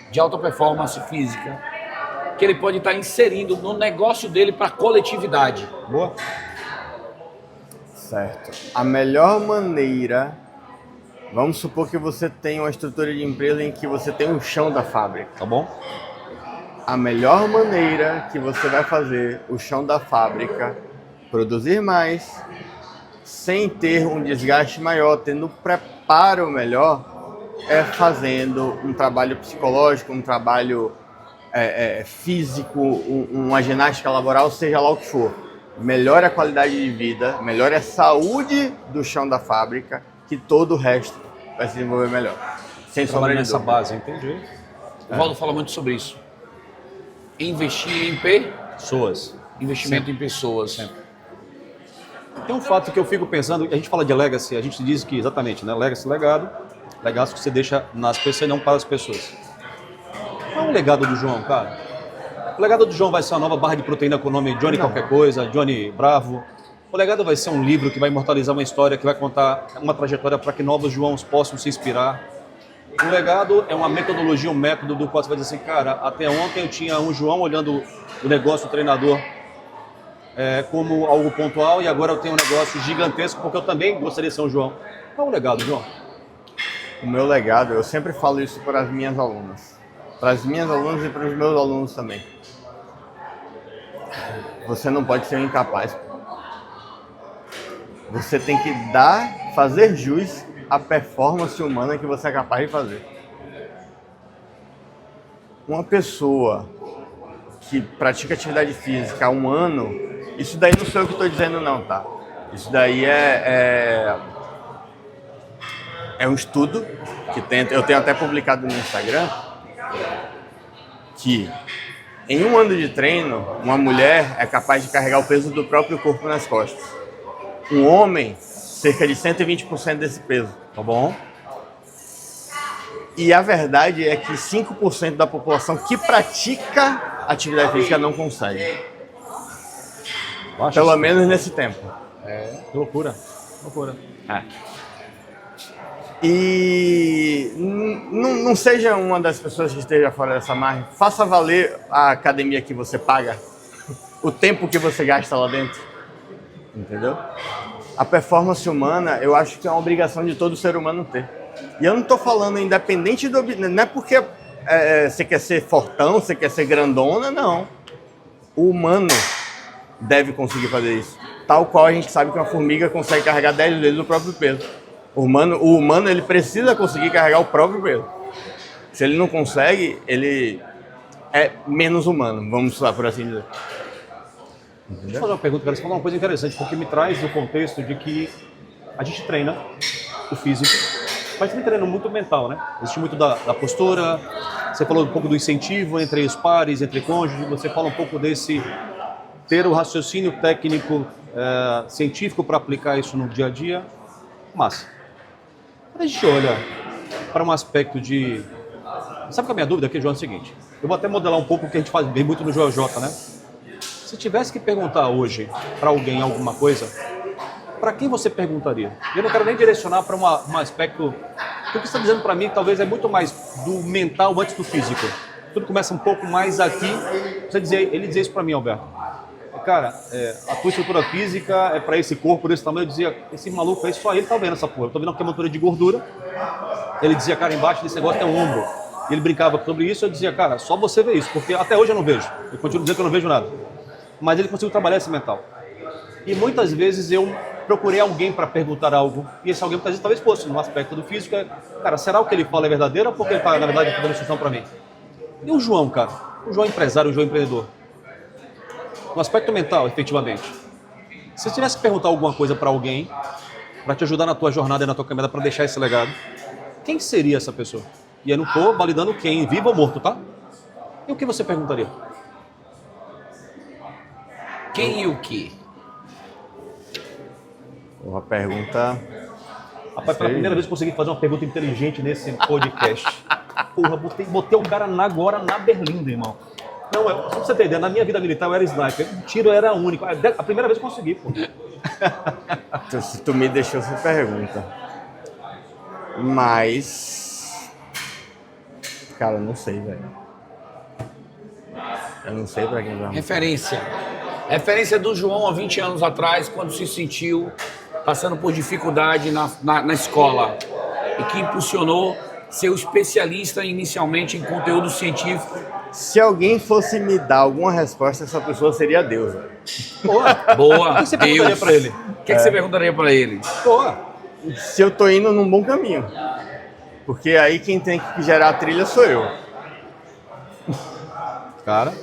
de alta performance física, que ele pode estar inserindo no negócio dele para a coletividade. Boa. Certo. A melhor maneira, vamos supor que você tem uma estrutura de empresa em que você tem o chão da fábrica. Tá bom? A melhor maneira que você vai fazer o chão da fábrica produzir mais, sem ter um desgaste maior, tendo preparo melhor, é fazendo um trabalho psicológico, um trabalho físico, uma ginástica laboral, seja lá o que for. Melhora a qualidade de vida, melhora a saúde do chão da fábrica, que todo o resto vai se desenvolver melhor. Sem sombra de Nessa dúvida. base, entendi. O Valdo fala muito sobre isso. Investir em Pessoas. investimento em pessoas. Tem um fato que eu fico pensando, a gente fala de legacy, a gente diz que exatamente, né? Legacy, legado que você deixa nas pessoas e não para as pessoas. Qual é o legado do João, cara? O legado do João vai ser uma nova barra de proteína com o nome Johnny qualquer coisa, Johnny Bravo. O legado vai ser um livro que vai imortalizar uma história, que vai contar uma trajetória para que novos Joãos possam se inspirar. O legado é uma metodologia, um método do qual você vai dizer assim, cara, até ontem eu tinha um João olhando o negócio, o treinador, como algo pontual, e agora eu tenho um negócio gigantesco porque eu também gostaria de ser um João. Qual é o legado, João? O meu legado, eu sempre falo isso para as minhas alunas. Para as minhas alunas e para os meus alunos também. Você não pode ser um incapaz. Você tem que fazer jus à performance humana que você é capaz de fazer. Uma pessoa que pratica atividade física há um ano, isso daí não sou eu que estou dizendo não, tá? Isso daí é um estudo que eu tenho até publicado no Instagram, que em um ano de treino, uma mulher é capaz de carregar o peso do próprio corpo nas costas. Um homem, cerca de 120% desse peso. Tá bom? E a verdade é que 5% da população que pratica atividade física não consegue. Pelo menos nesse tempo. Que loucura. Loucura. E não seja uma das pessoas que esteja fora dessa margem. Faça valer a academia que você paga, o tempo que você gasta lá dentro. Entendeu? A performance humana, eu acho que é uma obrigação de todo ser humano ter. E eu não estou falando independente do... Não é porque você quer ser fortão, você quer ser grandona, não. O humano deve conseguir fazer isso. Tal qual a gente sabe que uma formiga consegue carregar 10 vezes o próprio peso. O humano ele precisa conseguir carregar o próprio peso. Se ele não consegue, ele é menos humano, vamos lá por assim dizer. Deixa eu fazer uma pergunta, cara. Você falou uma coisa interessante, porque me traz o contexto de que a gente treina o físico, mas também treina muito o mental, né? Existe muito da postura, você falou um pouco do incentivo entre os pares, entre cônjuges, você fala um pouco desse ter o raciocínio técnico, científico para aplicar isso no dia a dia. Massa. Quando a gente olha para um aspecto de... Sabe qual é a minha dúvida aqui, João? É o seguinte, eu vou até modelar um pouco o que a gente faz bem muito no Joel J, né? Se tivesse que perguntar hoje para alguém alguma coisa, para quem você perguntaria? Eu não quero nem direcionar para um aspecto... O que você está dizendo para mim talvez é muito mais do mental antes do físico. Tudo começa um pouco mais aqui. Ele dizia isso para mim, Alberto. cara, a tua estrutura física é para esse corpo, desse tamanho. Eu dizia, esse maluco aí, só ele tá vendo essa porra. Eu tô vendo uma queimadura de gordura. Ele dizia, cara, embaixo desse negócio tem um ombro. E ele brincava sobre isso, eu dizia, cara, só você vê isso, porque até hoje eu não vejo. Eu continuo dizendo que eu não vejo nada. Mas ele conseguiu trabalhar esse mental. E muitas vezes eu procurei alguém para perguntar algo, e esse alguém muitas vezes talvez fosse no aspecto do físico, cara, será o que ele fala é verdadeiro ou porque ele está, na verdade, dando instrução para mim? E o João, cara? O João é empresário, o João é empreendedor. No aspecto mental, efetivamente. Se você tivesse que perguntar alguma coisa para alguém, para te ajudar na tua jornada e na tua caminhada, para deixar esse legado, quem seria essa pessoa? E eu não estou validando quem, vivo ou morto, tá? E o que você perguntaria? Quem e o que? Uma pergunta... Rapaz, pela primeira vez eu consegui fazer uma pergunta inteligente nesse podcast. Porra, botei o cara agora na berlinda, irmão. Não, só pra você ter ideia, na minha vida militar eu era sniper. O tiro era único. A primeira vez eu consegui, pô. Se tu me deixou sem pergunta. Mas... Cara, eu não sei, velho. Eu não sei pra quem vai. Referência. Referência do João há 20 anos atrás, quando se sentiu passando por dificuldade na escola e que impulsionou ser o especialista inicialmente em conteúdo científico. Se alguém fosse me dar alguma resposta, essa pessoa seria Deus, velho. Boa. O que você perguntaria pra ele? O que você perguntaria para ele? Boa. Se eu tô indo num bom caminho. Porque aí quem tem que gerar a trilha sou eu. Cara,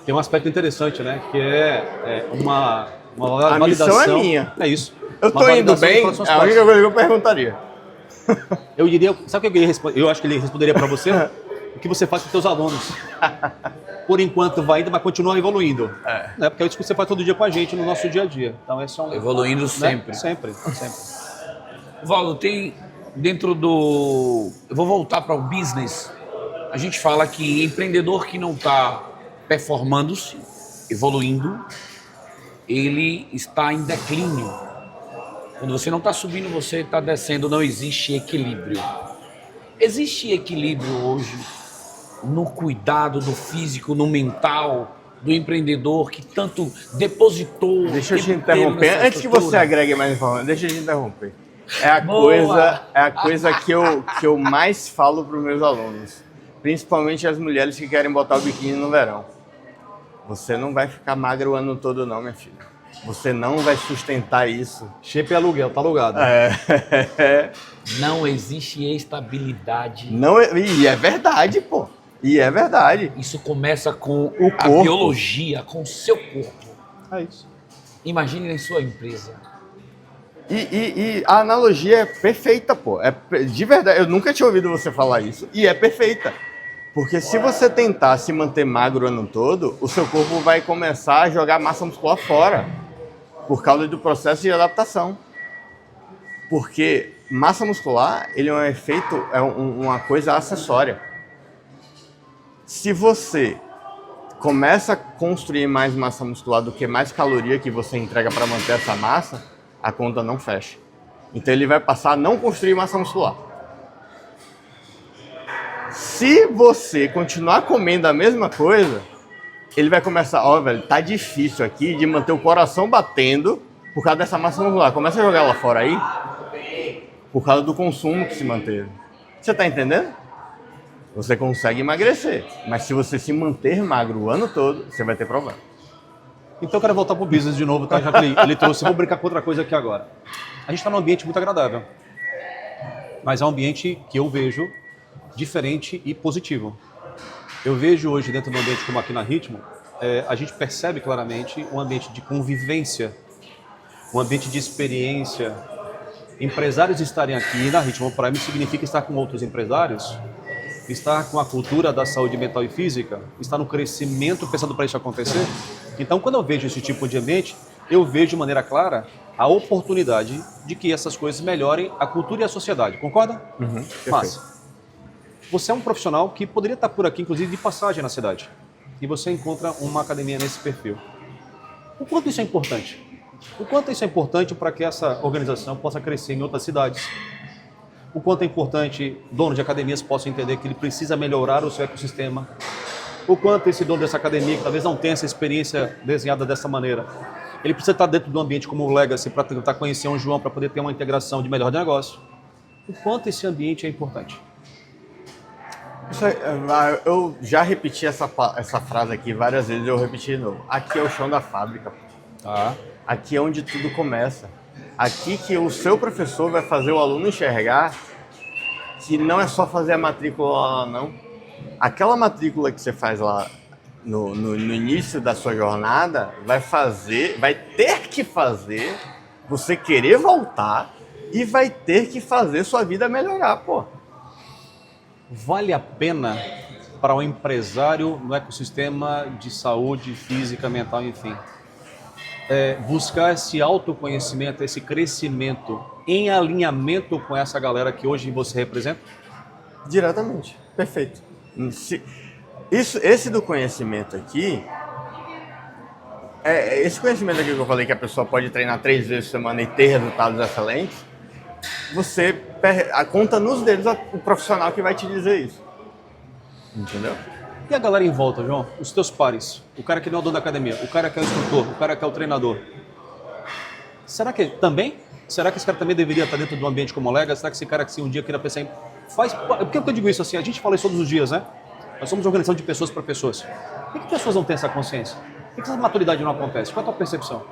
tem um aspecto interessante, né? Que é uma A validação. missão é minha. É isso. Eu Uma tô indo validação bem, dos próximos é a passos. única coisa que eu perguntaria. Eu diria, sabe o que eu queria responder? Eu acho que ele responderia para você o que você faz com seus alunos. Por enquanto vai indo, mas continua evoluindo. Né? Porque é isso que você faz todo dia com a gente no nosso dia a dia. Então esse é um, Evoluindo né? sempre. Sempre. Valdo, tem dentro do... Eu vou voltar para o business. A gente fala que empreendedor que não está performando-se, evoluindo, ele está em declínio. Quando você não está subindo, você está descendo, não existe equilíbrio. Existe equilíbrio hoje no cuidado do físico, no mental do empreendedor que tanto depositou... Deixa eu te o tempo inteiro interromper. nessa Antes que você estrutura? agregue mais informação, deixa eu te interromper. Boa. É a coisa que eu mais falo para os meus alunos. Principalmente as mulheres que querem botar o biquíni no verão. Você não vai ficar magra o ano todo não, minha filha. Você não vai sustentar isso. Shape é aluguel, tá alugado. Não existe estabilidade. Não, e é verdade, pô. E é verdade. Isso começa com O a corpo. biologia, com o seu corpo. É isso. Imagine em sua empresa. E a analogia é perfeita, pô. De verdade, eu nunca tinha ouvido você falar isso. E é perfeita. Porque se você tentar se manter magro o ano todo, o seu corpo vai começar a jogar massa muscular fora. Por causa do processo de adaptação. Porque massa muscular, ele é um efeito, uma coisa acessória. Se você começa a construir mais massa muscular do que mais caloria que você entrega para manter essa massa, a conta não fecha. Então ele vai passar a não construir massa muscular. Se você continuar comendo a mesma coisa, ele vai começar, velho, tá difícil aqui de manter o coração batendo por causa dessa massa muscular. Começa a jogar ela fora aí, por causa do consumo que se manteve. Você tá entendendo? Você consegue emagrecer, mas se você se manter magro o ano todo, você vai ter problema. Então eu quero voltar pro business de novo, tá? Já que ele trouxe, vou brincar com outra coisa aqui agora. A gente está num ambiente muito agradável, mas é um ambiente que eu vejo diferente e positivo. Eu vejo hoje dentro do ambiente como aqui na Ritmo, a gente percebe claramente um ambiente de convivência, um ambiente de experiência. Empresários estarem aqui na Ritmo Prime significa estar com outros empresários, estar com a cultura da saúde mental e física, estar no crescimento pensando para isso acontecer. Então, quando eu vejo esse tipo de ambiente, eu vejo de maneira clara a oportunidade de que essas coisas melhorem a cultura e a sociedade. Concorda? Mas você é um profissional que poderia estar por aqui, inclusive, de passagem na cidade. E você encontra uma academia nesse perfil. O quanto isso é importante? O quanto isso é importante para que essa organização possa crescer em outras cidades? O quanto é importante dono de academias possam entender que ele precisa melhorar o seu ecossistema? O quanto esse dono dessa academia, que talvez não tenha essa experiência desenhada dessa maneira, ele precisa estar dentro de um ambiente como o Legacy para tentar conhecer um João, para poder ter uma integração de melhor negócio. O quanto esse ambiente é importante. Eu já repeti essa frase aqui várias vezes, eu repeti de novo. Aqui é o chão da fábrica. Tá. Aqui é onde tudo começa. Aqui que o seu professor vai fazer o aluno enxergar que não é só fazer a matrícula lá, não. Aquela matrícula que você faz lá no início da sua jornada vai ter que fazer você querer voltar e vai ter que fazer sua vida melhorar, pô. Vale a pena para o empresário no ecossistema de saúde física, mental, enfim, buscar esse autoconhecimento, esse crescimento em alinhamento com essa galera que hoje você representa? Diretamente, perfeito. Esse do conhecimento aqui, esse conhecimento aqui que eu falei que a pessoa pode treinar 3 vezes por semana e ter resultados excelentes, a conta nos dedos o profissional que vai te dizer isso. Entendeu? E a galera em volta, João? Os teus pares, o cara que não é o dono da academia, o cara que é o instrutor, o cara que é o treinador. Será que esse cara também deveria estar dentro de um ambiente como o Lega? Será que esse cara que um dia queira pensar em... Por que eu digo isso assim? A gente fala isso todos os dias, né? Nós somos uma organização de pessoas para pessoas. Por que pessoas não têm essa consciência? Por que essa maturidade não acontece? Qual é a tua percepção?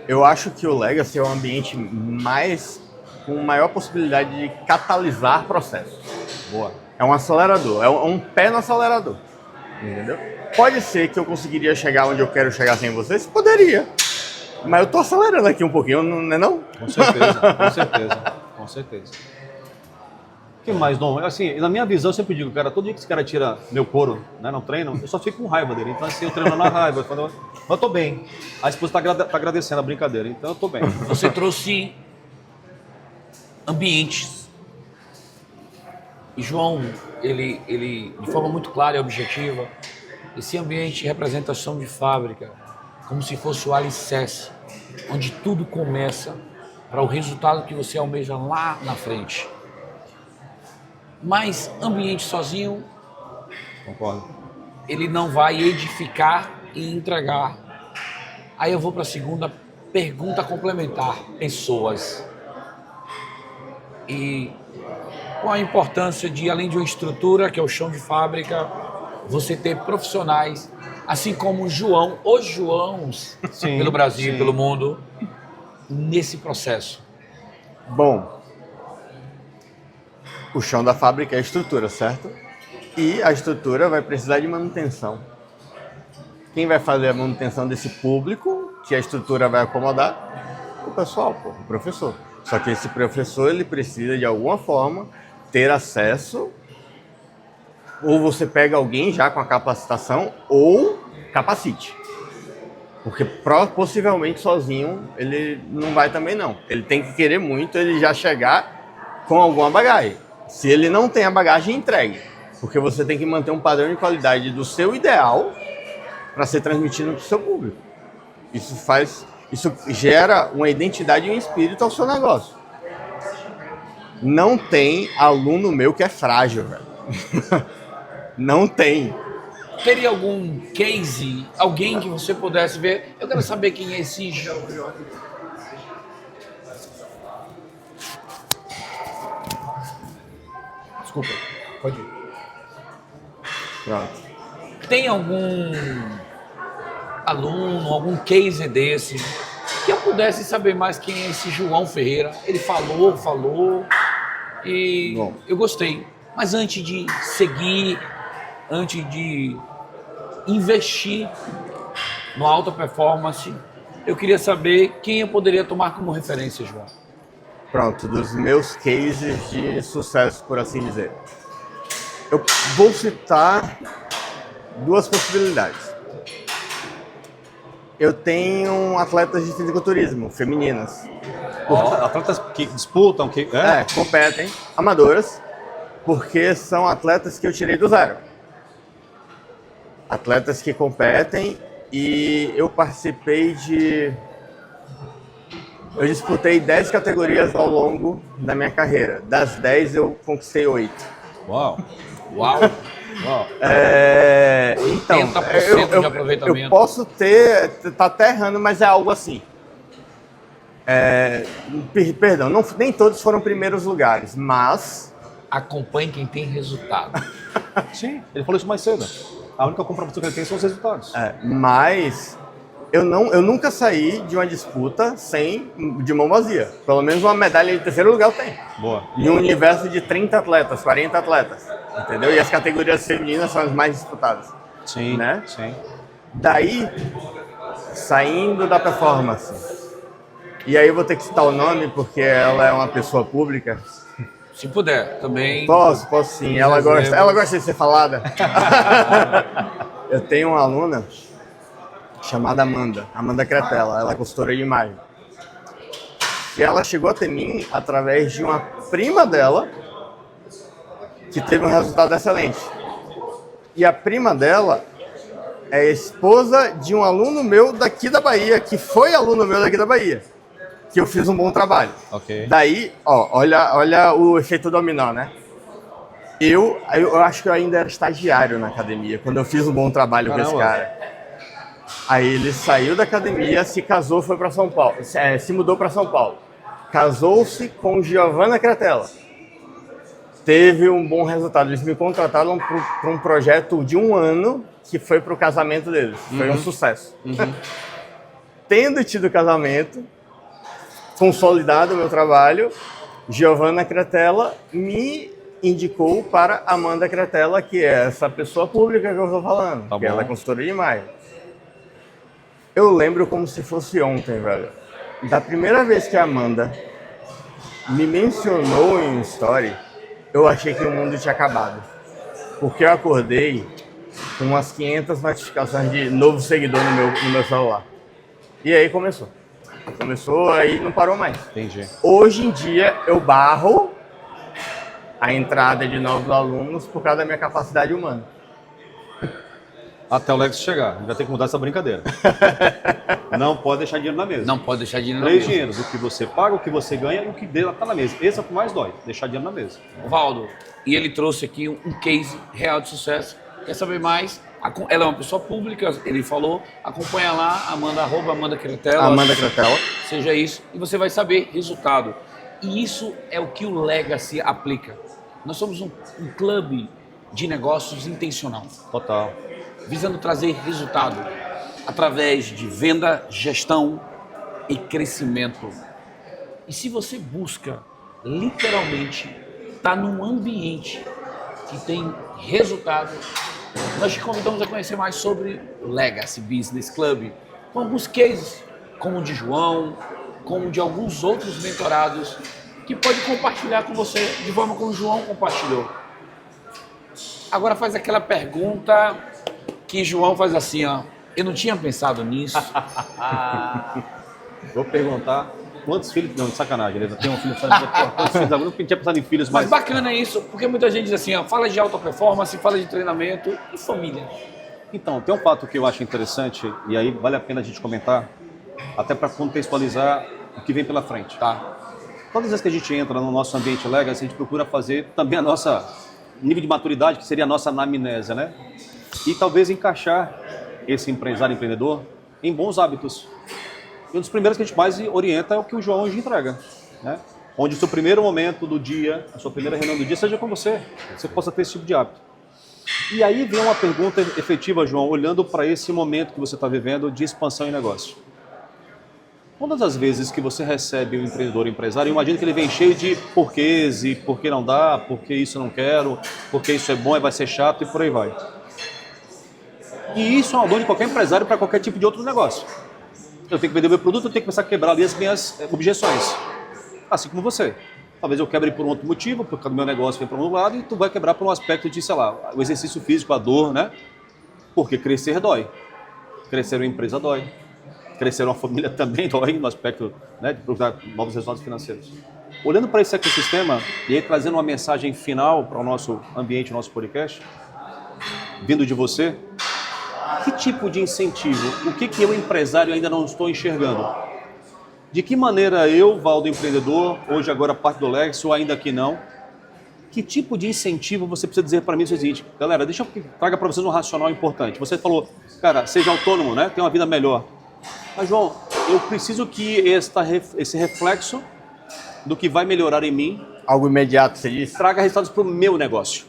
Eu acho que o Legacy é um ambiente com maior possibilidade de catalisar processos. Boa. É um acelerador, é um pé no acelerador. Entendeu? Pode ser que eu conseguiria chegar onde eu quero chegar sem vocês? Poderia. Mas eu tô acelerando aqui um pouquinho, não é não? Com certeza, com certeza, com certeza. O que mais, Dom? Assim, na minha visão, eu sempre digo, cara, todo dia que esse cara tira meu couro, né, não treino, eu só fico com raiva dele. Então, assim, eu treino na raiva, eu tô bem. A esposa tá agradecendo a brincadeira, então eu tô bem. Você trouxe ambientes. E João, ele de forma muito clara e objetiva, esse ambiente representa a chão de fábrica, como se fosse o alicerce, onde tudo começa para o resultado que você almeja lá na frente. Mas ambiente sozinho, Concordo. ele não vai edificar e entregar. Aí eu vou para a segunda pergunta complementar: pessoas. E qual a importância de, além de uma estrutura, que é o chão de fábrica, você ter profissionais, assim como os Joãos, Sim, pelo Brasil e sim. pelo mundo, nesse processo? Bom, o chão da fábrica é a estrutura, certo? E a estrutura vai precisar de manutenção. Quem vai fazer a manutenção desse público, que a estrutura vai acomodar? O pessoal, o professor. Só que esse professor, ele precisa de alguma forma ter acesso, ou você pega alguém já com a capacitação, ou capacite. Porque possivelmente sozinho ele não vai também não. Ele tem que querer muito, ele já chegar com alguma bagagem. Se ele não tem a bagagem, entregue. Porque você tem que manter um padrão de qualidade do seu ideal para ser transmitido para o seu público. Isso gera uma identidade e um espírito ao seu negócio. Não tem aluno meu que é frágil, velho. Não tem. Teria algum case, alguém que você pudesse ver? Eu quero saber quem é esse Desculpa, pode ir. Pronto. Tem algum aluno, algum case desse, que eu pudesse saber mais quem é esse João Ferreira? Ele falou, e Bom. eu gostei. Mas antes de seguir, antes de investir no alta performance, eu queria saber quem eu poderia tomar como referência, João. Pronto, dos meus cases de sucesso, por assim dizer. Eu vou citar 2 possibilidades. Eu tenho atletas de fisiculturismo, femininas. Atletas que disputam, que... Competem, amadoras, porque são atletas que eu tirei do zero. Atletas que competem e eu participei Eu disputei 10 categorias ao longo da minha carreira. Das 10 eu conquistei 8. Uau! Uau! Uau. Então, 80% de aproveitamento. eu posso tá até errando, mas é algo assim. Perdão, nem todos foram primeiros lugares, mas... Acompanhe quem tem resultado. Sim, ele falou isso mais cedo. A única comprovação que ele tem são os resultados. Mas eu nunca saí de uma disputa de mão vazia. Pelo menos uma medalha de terceiro lugar eu tenho. Boa. Em um universo de 30 atletas, 40 atletas, entendeu? E as categorias femininas são as mais disputadas. Sim, né? sim. Daí, saindo da performance, e aí eu vou ter que citar o nome porque ela é uma pessoa pública. Se puder, também. Posso sim. Ela gosta de ser falada. Eu tenho uma aluna chamada Amanda Cretella, ela é consultora de imagem. E ela chegou até mim através de uma prima dela que teve um resultado excelente. E a prima dela é esposa de um aluno meu daqui da Bahia, que foi aluno meu daqui da Bahia, que eu fiz um bom trabalho. Ok. Daí, olha o efeito dominó, né? Eu acho que eu ainda era estagiário na academia, quando eu fiz um bom trabalho com esse cara. Aí ele saiu da academia, se casou, foi para São Paulo, se mudou para São Paulo. Casou-se com Giovanna Cretella. Teve um bom resultado. Eles me contrataram para um projeto de 1 ano que foi para o casamento deles. Foi um sucesso. Tendo tido casamento, consolidado o meu trabalho, Giovanna Cretella me indicou para Amanda Cretella, que é essa pessoa pública que eu estou falando. Tá que bom. ela é consultora de imagem. Eu lembro como se fosse ontem, velho. Da primeira vez que a Amanda me mencionou em story, eu achei que o mundo tinha acabado. Porque eu acordei com umas 500 notificações de novo seguidor no meu celular. E aí começou. Aí não parou mais. Entendi. Hoje em dia eu barro a entrada de novos alunos por causa da minha capacidade humana. Até o Lex chegar. A gente vai ter que mudar essa brincadeira. Não pode deixar dinheiro na mesa. Não pode deixar dinheiro na 3 mesa. dinheiros. O que você paga, o que você ganha e o que está na mesa. Esse é o que mais dói. Deixar dinheiro na mesa. Valdo, e ele trouxe aqui um case real de sucesso. Quer saber mais? Ela é uma pessoa pública, ele falou. Acompanha lá, Amanda Cretella. Amanda Cretella. Seja isso. E você vai saber resultado. E isso é o que o Legacy aplica. Nós somos um clube de negócios intencional. Total. Visando trazer resultado através de venda, gestão e crescimento. E se você busca literalmente estar num ambiente que tem resultado, nós te convidamos a conhecer mais sobre o Legacy Business Club, com alguns cases, como o de João, como de alguns outros mentorados, que pode compartilhar com você de forma como o João compartilhou. Agora faz aquela pergunta que João faz assim, ó. Eu não tinha pensado nisso. Vou perguntar quantos filhos... Não, de sacanagem. Ele tem um filho... Quantos filhos agora? Eu não tinha pensado em filhos, Mas mas... bacana isso, porque muita gente diz assim, ó, fala de alta performance, fala de treinamento e família. Então, tem um fato que eu acho interessante, e aí vale a pena a gente comentar, até para contextualizar o que vem pela frente. Tá? Todas as vezes que a gente entra no nosso ambiente Legacy, a gente procura fazer também a nossa nível de maturidade, que seria a nossa anamnésia, né? E talvez encaixar esse empreendedor em bons hábitos. E um dos primeiros que a gente mais orienta é o que o João hoje entrega, né? Onde o seu primeiro momento do dia, a sua primeira reunião do dia seja com você possa ter esse tipo de hábito. E aí vem uma pergunta efetiva, João, olhando para esse momento que você está vivendo de expansão em negócio. Todas as vezes que você recebe um empreendedor, empresário, eu imagino que ele vem cheio de porquês e por que não dá, por que isso eu não quero, porque isso é bom e vai ser chato e por aí vai. E isso é uma dor de qualquer empresário para qualquer tipo de outro negócio. Eu tenho que vender meu produto, eu tenho que começar a quebrar ali as minhas objeções. Assim como você. Talvez eu quebre por um outro motivo, porque o meu negócio vem para um lado e tu vai quebrar por um aspecto de, sei lá, o exercício físico, a dor, né? Porque crescer dói. Crescer uma empresa dói. Crescer uma família também dói no aspecto, né, de procurar novos resultados financeiros. Olhando para esse ecossistema e aí trazendo uma mensagem final para o nosso ambiente, o nosso podcast, vindo de você, que tipo de incentivo, o que eu, empresário, ainda não estou enxergando? De que maneira eu, Valdo empreendedor, hoje agora parte do Legacy, ou ainda que não, Que tipo de incentivo você precisa dizer para mim o seguinte, galera, deixa eu traga para vocês um racional importante. Você falou, cara, seja autônomo, né? Tenha uma vida melhor. Mas, João, eu preciso que esse reflexo do que vai melhorar em mim... Algo imediato, você disse? Traga resultados para o meu negócio.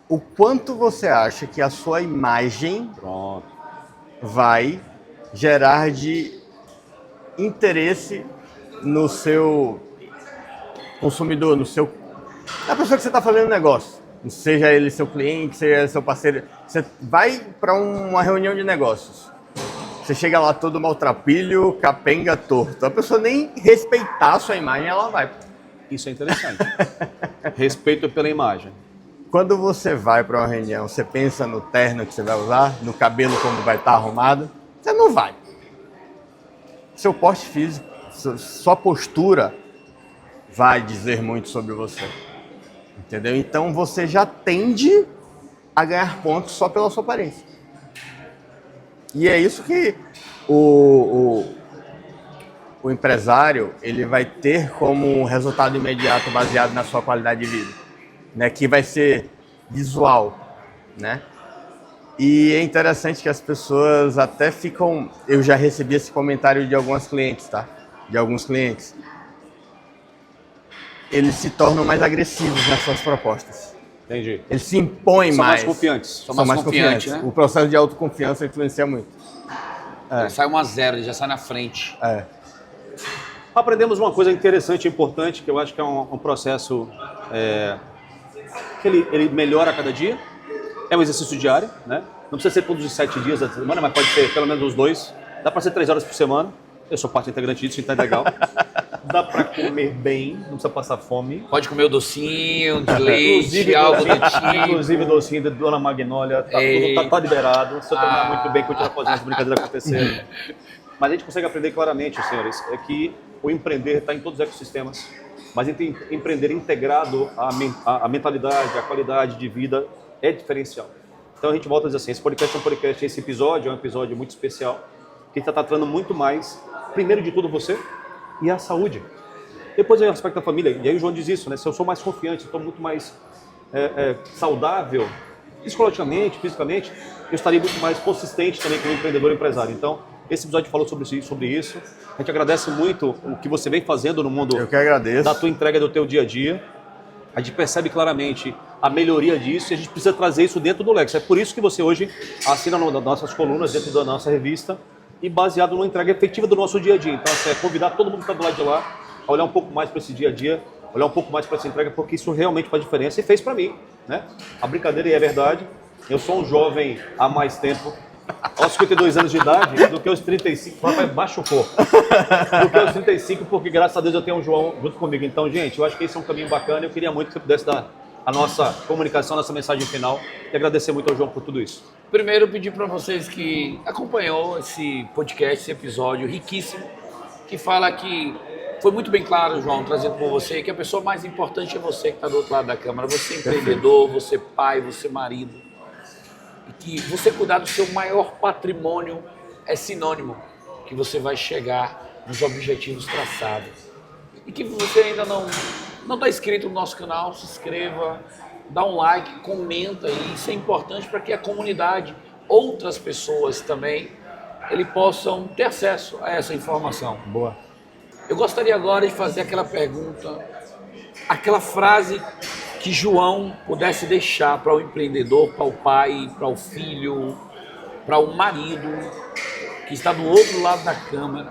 O quanto você acha que a sua imagem Pronto. vai gerar de interesse no seu consumidor, na pessoa que você está fazendo negócio, seja ele seu cliente, seja ele seu parceiro. Você vai para uma reunião de negócios, você chega lá todo maltrapilho, capenga, torto. A pessoa nem respeitar a sua imagem, ela vai. Isso é interessante. Respeito pela imagem. Quando você vai para uma reunião, você pensa no terno que você vai usar, no cabelo como vai estar arrumado, você não vai. Seu porte físico, sua postura vai dizer muito sobre você. Entendeu? Então você já tende a ganhar pontos só pela sua aparência. E é isso que o empresário ele vai ter como um resultado imediato baseado na sua qualidade de vida, né? Que vai ser visual, né? E é interessante que as pessoas até ficam... Eu já recebi esse comentário de alguns clientes, tá? De alguns clientes. Eles se tornam mais agressivos nas suas propostas. Entendi. Eles se impõem São mais. mais confiantes. São mais confiantes, né? O processo de autoconfiança influencia muito. Ele sai 1-0, ele já sai na frente. É. Aprendemos uma coisa interessante e importante, que eu acho que é um processo que ele melhora a cada dia. É um exercício diário, né? Não precisa ser todos os 7 dias da semana, mas pode ser pelo menos os 2. Dá para ser 3 horas por semana. Eu sou parte integrante disso, então é legal. Dá para comer bem, não precisa passar fome. Pode comer o docinho de leite, algo do tipo. Inclusive docinho da Dona Magnólia, tudo tá liberado. Se eu terminar muito bem, continuar fazendo essa brincadeira acontecer. Mas a gente consegue aprender claramente, senhores, é que o empreender está em todos os ecossistemas, mas empreender integrado à mentalidade, à qualidade de vida é diferencial. Então a gente volta a dizer assim, esse podcast é um podcast, esse episódio é um episódio muito especial, que está tratando muito mais, primeiro de tudo você e a saúde. Depois vem o aspecto da família, e aí o João diz isso, né? Se eu sou mais confiante, estou muito mais saudável, psicologicamente, fisicamente, eu estaria muito mais consistente também como empreendedor e empresário. Então, esse episódio falou sobre isso. A gente agradece muito o que você vem fazendo no mundo Eu que agradeço. da tua entrega do teu dia a dia. A gente percebe claramente a melhoria disso e a gente precisa trazer isso dentro do Lex. É por isso que você hoje assina nossas colunas dentro da nossa revista e baseado numa entrega efetiva do nosso dia a dia. Então, é convidar todo mundo que está do lado de lá a olhar um pouco mais para esse dia a dia, olhar um pouco mais para essa entrega, porque isso realmente faz diferença e fez para mim, né? A brincadeira é verdade. Eu sou um jovem há mais tempo, aos 52 anos de idade, do que aos 35. Rapaz, machucou. Do que aos 35, porque graças a Deus eu tenho um João junto comigo. Então, gente, eu acho que esse é um caminho bacana. Eu queria muito que você pudesse dar a nossa comunicação, a nossa mensagem final e agradecer muito ao João por tudo isso. Primeiro, eu pedi para vocês que acompanhou esse podcast, esse episódio riquíssimo, que fala que foi muito bem claro, João, trazendo por você, que a pessoa mais importante é você que está do outro lado da câmera. Você empreendedor, você pai, você marido. E que você cuidar do seu maior patrimônio é sinônimo que você vai chegar nos objetivos traçados. E que você ainda não está inscrito no nosso canal, se inscreva, dá um like, comenta aí. Isso é importante para que a comunidade, outras pessoas também, possam ter acesso a essa informação. Boa. Eu gostaria agora de fazer aquela pergunta, aquela frase que João pudesse deixar para o empreendedor, para o pai, para o filho, para o marido que está do outro lado da câmera,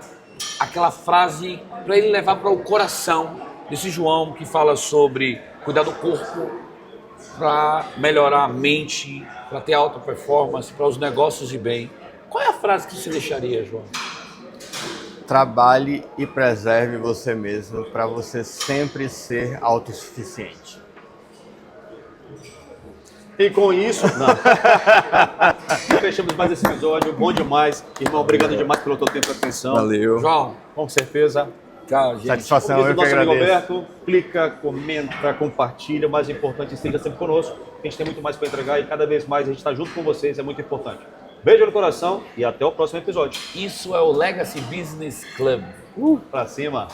aquela frase para ele levar para o coração desse João que fala sobre cuidar do corpo, para melhorar a mente, para ter alta performance, para os negócios ir bem. Qual é a frase que você deixaria, João? Trabalhe e preserve você mesmo para você sempre ser autossuficiente. E com isso, fechamos mais esse episódio. Bom demais. Irmão, obrigado demais pelo teu tempo e atenção. Valeu. João, Com certeza. tchau, gente. Satisfação, Como diz eu o que nosso amigo agradeço. Alberto, clica, comenta, compartilha. O mais importante, esteja sempre conosco. A gente tem muito mais para entregar e cada vez mais a gente está junto com vocês. É muito importante. Beijo no coração e até o próximo episódio. Isso é o Legacy Business Club. Pra cima.